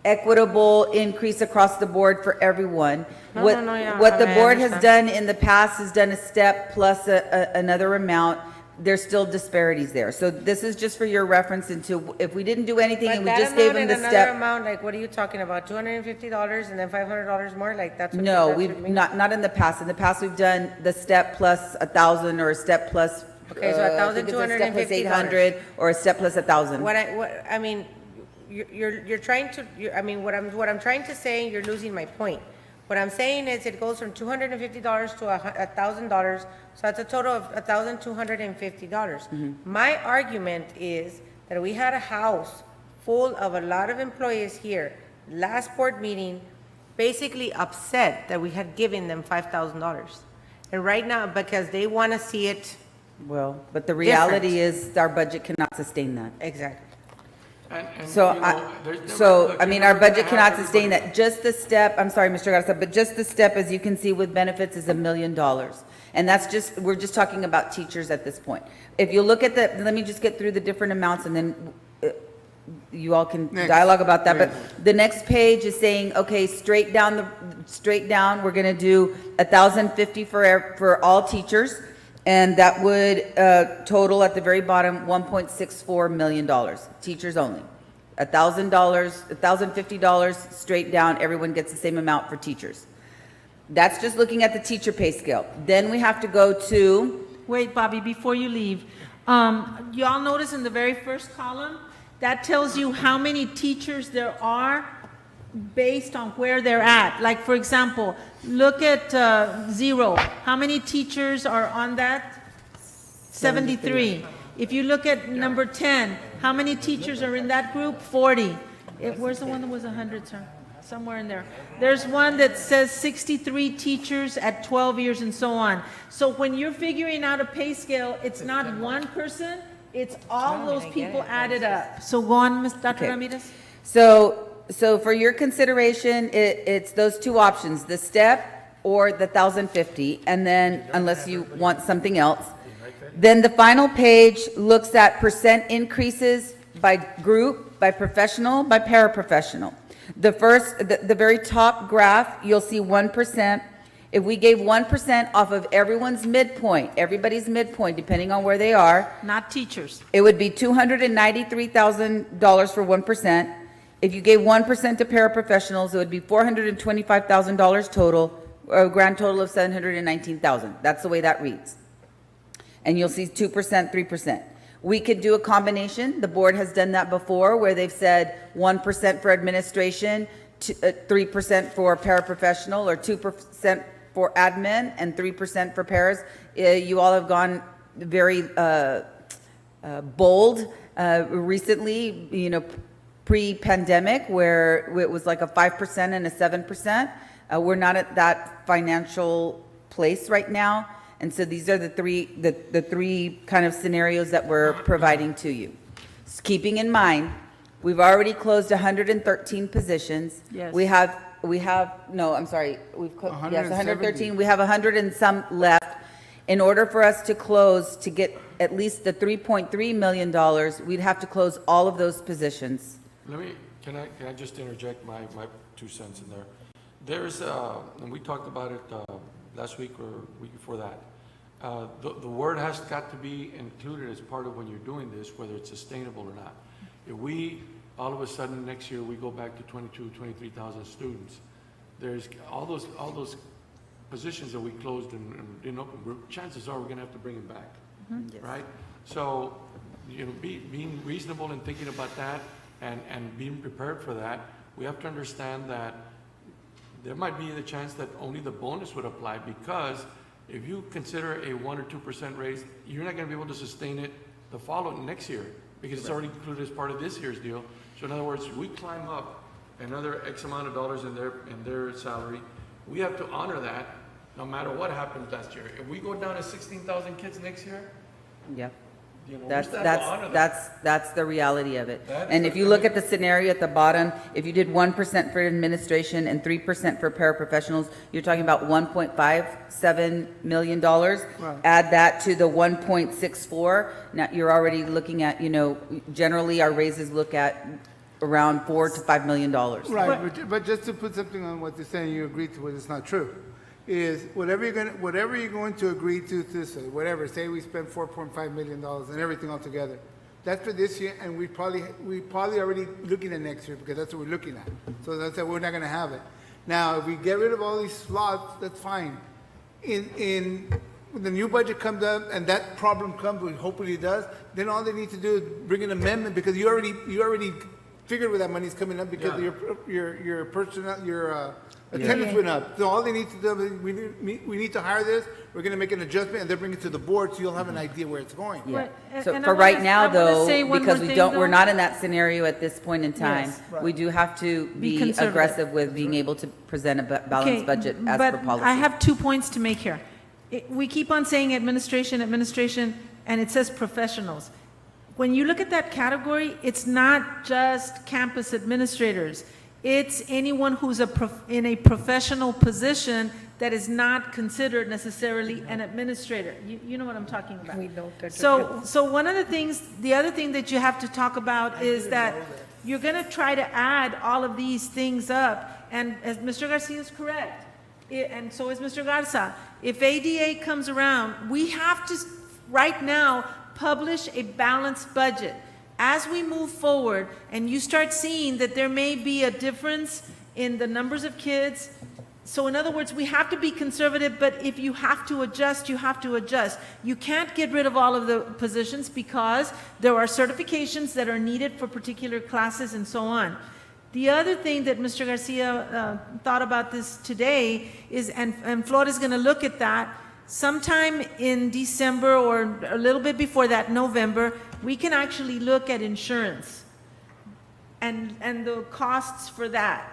S16: equitable increase across the board for everyone.
S1: No,
S16: What
S1: no, no, yeah,
S16: What
S1: I
S16: the
S1: mean, I
S16: board has
S1: understand.
S16: done in the past is done a step plus another amount. There's still disparities there. So this is just for your reference into, if we didn't do anything
S1: But
S16: and we
S1: that
S16: just gave
S1: amount
S16: them
S1: and
S16: the
S1: another
S16: step.
S1: amount, like, what are you talking about? $250 and then $500 more? Like, that's what?
S16: No,
S1: that's
S16: we've,
S1: what you mean?
S16: not in the past. In the past, we've done the step plus 1,000 or a step plus.
S1: Okay, so
S16: I think it's a step plus
S1: $1,250.
S16: 800 or a step plus 1,000.
S1: I mean, you're trying to, I mean, what I'm trying to say, you're losing my point. What I'm saying is it goes from $250 to $1,000, so that's a total of $1,250. My argument is that we had a house full of a lot of employees here, last board meeting, basically upset that we had given them $5,000. And right now, because they want to see it.
S16: Well, but the reality is our budget cannot sustain that.
S1: Exactly.
S9: And,
S16: So,
S9: you know, there's never-
S16: so,
S9: look,
S16: I
S9: you're
S16: mean,
S9: never
S16: our
S9: gonna
S16: budget
S9: have
S16: cannot sustain
S9: everybody-
S16: that. Just the step, I'm sorry, Mr. Garza, but just the step, as you can see with benefits, is $1 million. And that's just, we're just talking about teachers at this point. If you look at let me just get through the different amounts and then you all can dialogue about that. But the next page is saying, okay, straight down, we're gonna do $1,050 for all teachers. And that would total at the very bottom, $1.64 million, teachers only. $1,000, $1,050 straight down, everyone gets the same amount for teachers. That's just looking at the teacher pay scale. Then we have to go to,
S2: Wait, Bobby, before you leave, y'all notice in the very first column, that tells you how many teachers there are based on where they're at. Like, for example, look at 0. How many teachers are on that? 73. If you look at number 10, how many teachers are in that group? 40. Where's the one that was 100, sir? Somewhere in there. There's one that says 63 teachers at 12 years and so on. So when you're figuring out a pay scale, it's not one person, it's all those people added up. So go on, Dr.
S16: Okay.
S2: Ramirez.
S16: so for your consideration, it's those two options, the step or the 1,050, and then, unless you want something else. Then the final page looks at percent increases by group, by professional, by paraprofessional. The very top graph, you'll see 1%. If we gave 1% off of everybody's midpoint, depending on where they are,
S2: Not teachers.
S16: it would be $293,000 for 1%. If you gave 1% to paraprofessionals, it would be $425,000 total, or a grand total of $719,000. That's the way that reads. And you'll see 2%, 3%. We could do a combination. The board has done that before, where they've said 1% for administration, 3% for paraprofessional, or 2% for admin, and 3% for paras. You all have gone very bold recently, pre-pandemic, where it was like a 5% and a 7%. We're not at that financial place right now, and so these are the three kind of scenarios that we're providing to you. Keeping in mind, we've already closed 113 positions.
S2: Yes.
S16: We have, no, I'm sorry, yes, 113. We have 100 and some left. In order for us to close, to get at least the $3.3 million, we'd have to close all of those positions.
S9: Can I just interject my 2 cents in there? There's, and we talked about it last week or week before that. The word has got to be included as part of when you're doing this, whether it's sustainable or not. If we, all of a sudden, next year, we go back to 23,000 students, there's all those positions that we closed and didn't open, chances are we're gonna have to bring them back, right? So, being reasonable and thinking about that and being prepared for that, we have to understand that there might be the chance that only the bonus would apply, because if you consider a 1 or 2% raise, you're not gonna be able to sustain it the following next year, because it's already included as part of this year's deal. So in other words, we climb up another X amount of dollars in their salary, we have to honor that no matter what happens last year. If we go down to 16,000 kids next year,
S16: Yeah.
S9: we still have to honor that.
S16: That's the reality of it.
S9: That's
S16: And if you look at the scenario at the bottom, if you did 1% for administration and 3% for paraprofessionals, you're talking about $1.57 million. Add that to the 1.64, now you're already looking at, generally our raises look at around $4 to $5 million.
S7: Right, but just to put something on what they're saying, you agree to what is not true, is whatever you're going to agree to this, whatever, say we spend $4.5 million and everything all together, that's for this year, and we probably already looking at next year, because that's what we're looking at. So that's that we're not gonna have it. Now, if we get rid of all these slots, that's fine. When the new budget comes up and that problem comes, which hopefully it does, then all they need to do is bring an amendment, because you already figured where that money's coming up, because your personnel, your attendance went up. So all they need to do is, we need to hire this, we're gonna make an adjustment, and then bring it to the board, so you'll have an idea where it's going.
S16: Yeah.
S2: And-
S16: So
S2: and
S16: for
S2: I
S16: right
S2: wanna-
S16: now,
S2: I wanna
S16: though,
S2: say one
S16: because
S2: more
S16: we're
S2: thing, though.
S16: not in that scenario at this point in time,
S2: Yes.
S16: we do have to
S2: Be
S16: be
S2: conservative.
S16: aggressive with being able to present a balanced
S2: Okay,
S16: budget as per
S2: But
S16: policy.
S2: I have 2 points to make here. We keep on saying administration, and it says professionals. When you look at that category, it's not just campus administrators. It's anyone who's in a professional position that is not considered necessarily an administrator. You know what I'm talking about.
S1: We know that.
S2: So one of the other thing that you have to talk about is that you're going to try to add all of these things up, and as Mr. Garcia is correct, and so is Mr. Garza, if ADA comes around, we have to, right now, publish a balanced budget. As we move forward, and you start seeing that there may be a difference in the numbers of kids, so in other words, we have to be conservative, but if you have to adjust, you have to adjust. You can't get rid of all of the positions, because there are certifications that are needed for particular classes and so on. The other thing that Mr. Garcia thought about this today is, and Florida's going to look at that, sometime in December or a little bit before that, November, we can actually look at insurance and the costs for that.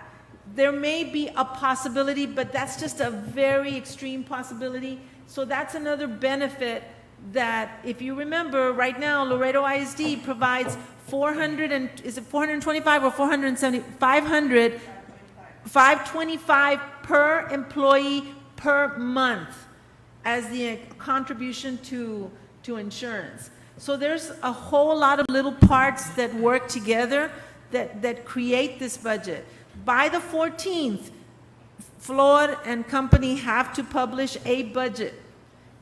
S2: There may be a possibility, but that's just a very extreme possibility. So that's another benefit that, if you remember, right now, Laredo I.S.D. provides 425 or 470, 525 per employee per month as the contribution to insurance. So there's a whole lot of little parts that work together that create this budget. By the 14th, Floyd and company have to publish a budget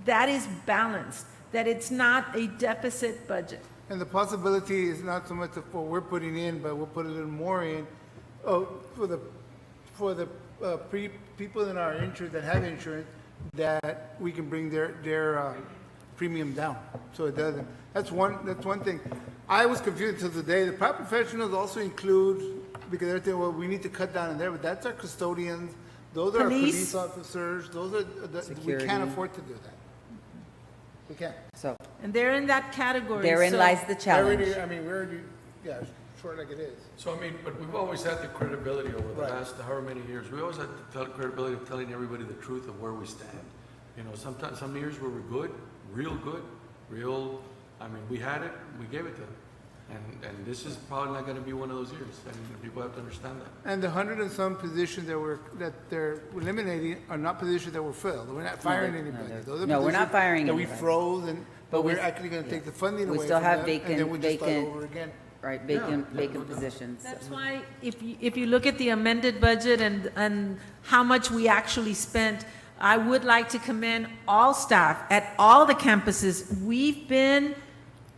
S2: that is balanced, that it's not a deficit budget.
S7: And the possibility is not so much of what we're putting in, but we'll put a little more in, for the people in our insurance that have insurance, that we can bring their premium down, so it doesn't. That's one thing. I was confused until today. The paraprofessionals also include, because they're saying, well, we need to cut down in there, but that's our custodians, those are our police officers, those are, we can't afford to do that. We can't.
S16: So,
S2: And they're in that category.
S16: therein
S2: so-
S16: lies the challenge.
S7: We already, yeah. short like it is.
S9: So, I mean, but we've always had the credibility over the last however many years. We always had the credibility of telling everybody the truth of where we stand. You know, sometimes, some years we were good, real, I mean, we had it, we gave it to them. And this is probably not gonna be one of those years, and people have to understand that.
S7: And the 100 and some positions that they're eliminating are not positions that were filled. We're not firing anybody. Those are
S16: No, we're not
S7: positions
S16: firing
S7: that we
S16: anybody.
S7: froze, but
S16: we-
S7: we're actually gonna take the funding away
S16: We still
S7: from
S16: have
S7: them, and then we just start
S16: vacant,
S7: over again.
S16: right, vacant positions.
S2: That's why, if you look at the amended budget and how much we actually spent, I would like to commend all staff at all the campuses. We've been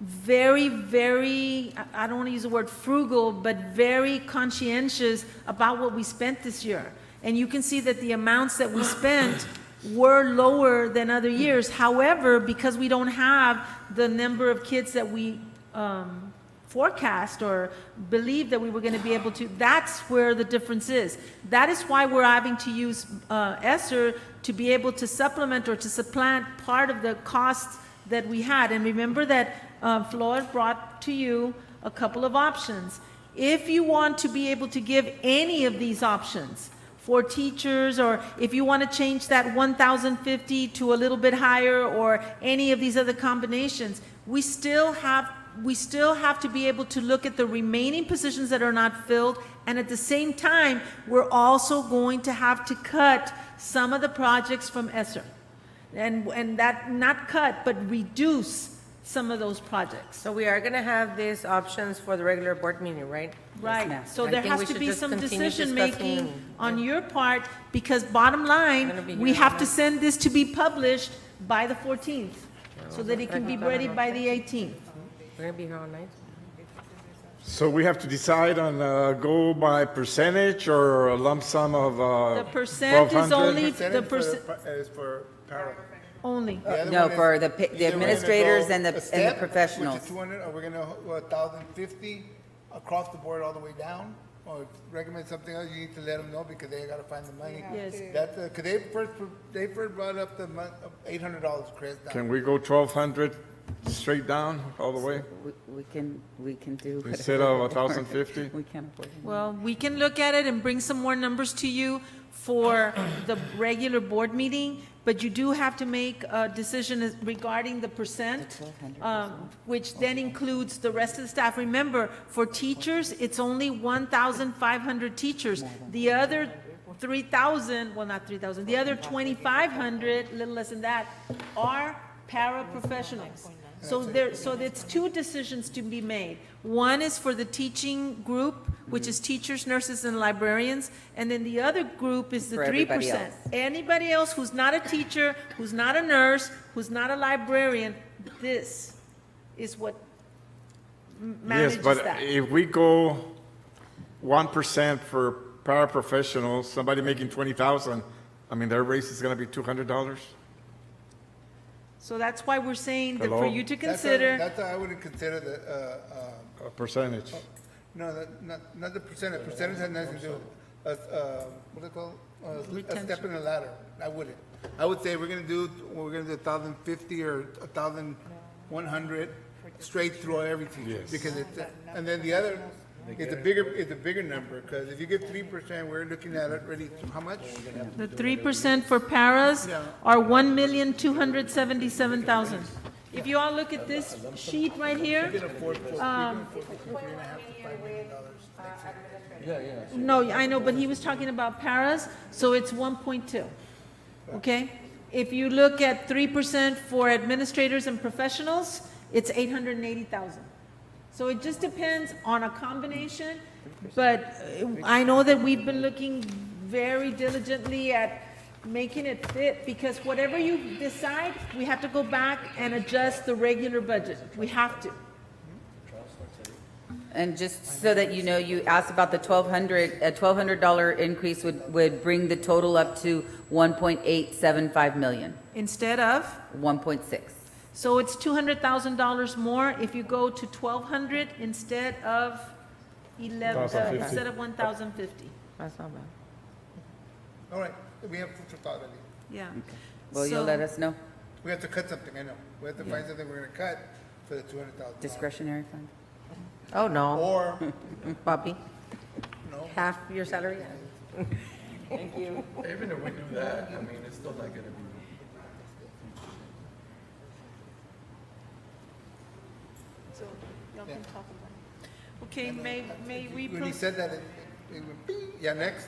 S2: very, I don't want to use the word frugal, but very conscientious about what we spent this year. And you can see that the amounts that we spent were lower than other years. However, because we don't have the number of kids that we forecast or believe that we were going to be able to, that's where the difference is. That is why we're having to use ESSER to be able to supplement or to supplant part of the costs that we had. And remember that Flor brought to you a couple of options. If you want to be able to give any of these options for teachers, or if you want to change that 1,050 to a little bit higher, or any of these other combinations, we still have to be able to look at the remaining positions that are not filled, and at the same time, we're also going to have to cut some of the projects from ESSER. And that, not cut, but reduce some of those projects.
S1: So we are going to have these options for the regular board meeting, right?
S2: Right, so
S1: I
S2: there
S1: think we
S2: has to
S1: should
S2: be
S1: just
S2: some
S1: continue
S2: decision-making
S1: discussing.
S2: on your part, because bottom
S1: Gonna be
S2: line, we
S1: here
S2: have
S1: all
S2: to
S1: night.
S2: send this to be published by the 14th, so that it can be ready by the 18th.
S1: We're going to be here all night.
S6: So we have to decide on, go by percentage or a lump sum of,
S2: The percent is
S6: 1,200?
S2: only, the
S7: Percentage
S2: percent,
S7: is for para.
S2: only.
S7: The other
S16: No,
S7: one is
S16: for the
S7: either we're gonna
S16: administrators
S7: go
S16: and
S7: a
S16: the
S7: step,
S16: professionals.
S7: Which is 200, or we're gonna go 1,050 across the board all the way down, or recommend something else, you need to let them know because they gotta find the money.
S2: Yes.
S7: That, cause they first brought up the $800, Chris. down.
S6: Can we go 1,200 straight down all the way
S16: We can do.
S6: instead of 1,050?
S16: We can't afford it.
S2: Well, we can look at it and bring some more numbers to you for the regular board meeting, but you do have to make a decision regarding the percent, which then includes the rest of the staff. Remember, for teachers, it's only 1,500 teachers. The other 3,000, well, not 3,000, the other 2,500, a little less than that, are paraprofessionals. So it's two decisions to be made. One is for the teaching group, which is teachers, nurses, and librarians, and then the other group is the
S16: For
S2: 3%.
S16: everybody else.
S2: Anybody else who's not a teacher, who's not a nurse, who's not a librarian, this is what manages
S6: Yes, but
S2: that.
S6: if we go 1% for paraprofessionals, somebody making 20,000, I mean, their raise is gonna be $200?
S2: So that's why we're saying that for
S6: Hello?
S2: you to
S7: That's
S2: consider.
S7: I wouldn't consider the,
S6: A percentage.
S7: no, not the percentage. Percentage has nothing to do, what's it called? A step in the ladder. I wouldn't. I would say we're gonna do 1,050 or 1,100 straight through everything.
S6: Yes.
S7: Because it's, and then the other is a bigger number, because if you get 3%, we're looking at it really, how much?
S2: The 3% for paras are 1,277,000. If you all look at this sheet right here, no, I know, but he was talking about paras, so it's 1.2, okay? If you look at 3% for administrators and professionals, it's 880,000. So it just depends on a combination, but I know that we've been looking very diligently at making it fit, because whatever you decide, we have to go back and adjust the regular budget. We have to.
S16: And just so that you know, you asked about the a $1,200 increase would bring the total up to 1.875 million,
S2: Instead of,
S16: 1.6.
S2: so it's $200,000 more if you go to 1,200 instead of
S6: 1,050.
S2: instead of 1,050.
S1: That's not bad.
S7: All right, we have food for thought, at least.
S2: Yeah.
S16: Well, you'll
S2: So-
S16: let us know.
S7: We have to cut something, I know. We have to find something we're gonna cut for the 200,000.
S16: Discretionary fund.
S1: Oh, no,
S7: or,
S1: Bobby.
S7: no,
S1: Half your salary?
S16: Thank you.
S9: Even if we do that, I mean, it's still not gonna be.
S2: So, y'all can talk about it. Okay, may we,
S7: when he said that, it went, bing. Yeah, next.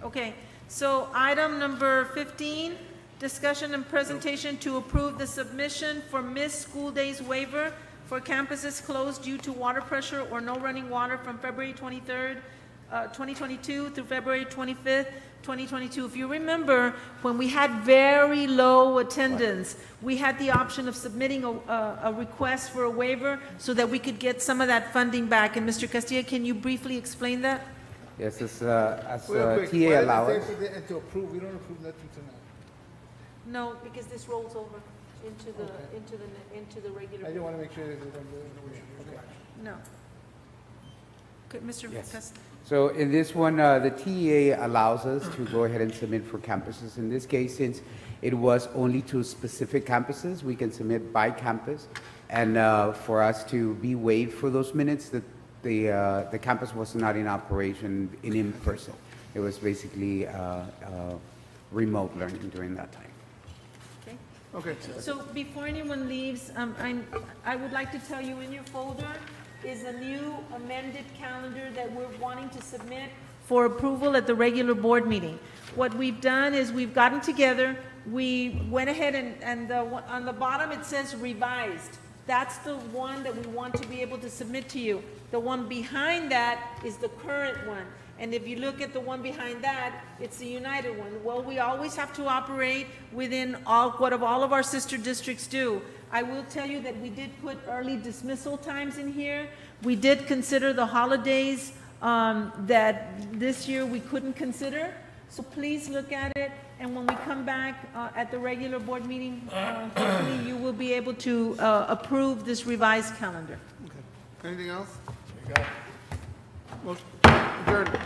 S2: okay, so item number 15, discussion and presentation to approve the submission for missed school days waiver for campuses closed due to water pressure or no running water from February 23rd, 2022 through February 25th, 2022. If you remember, when we had very low attendance, we had the option of submitting a request for a waiver so that we could get some of that funding back. And Mr. Castilla, can you briefly explain that?
S12: Yes, as
S7: Real quick,
S12: TA
S7: why does it
S12: allowance.
S7: say and to approve, we don't approve nothing tonight.
S2: No, because this rolls over into the regular.
S7: I just want to make sure that we don't do it. Okay.
S2: No. Okay, Mr.
S12: Yes.
S2: Castilla.
S12: So in this one, the TEA allows us to go ahead and submit for campuses. In this case, since it was only to specific campuses, we can submit by campus. And for us to be waived for those minutes, the campus was not in operation in person. It was basically remote learning during that time.
S2: Okay. So before anyone leaves, I would like to tell you in your folder is a new amended calendar that we're wanting to submit for approval at the regular board meeting. What we've done is we've gotten together, we went ahead and on the bottom it says revised. That's the one that we want to be able to submit to you. The one behind that is the current one. And if you look at the one behind that, it's the United one. Well, we always have to operate within what all of our sister districts do. I will tell you that we did put early dismissal times in here. We did consider the holidays that this year we couldn't consider. So please look at it, and when we come back at the regular board meeting, hopefully you will be able to approve this revised calendar.
S7: Okay. Anything else? Motion adjourned.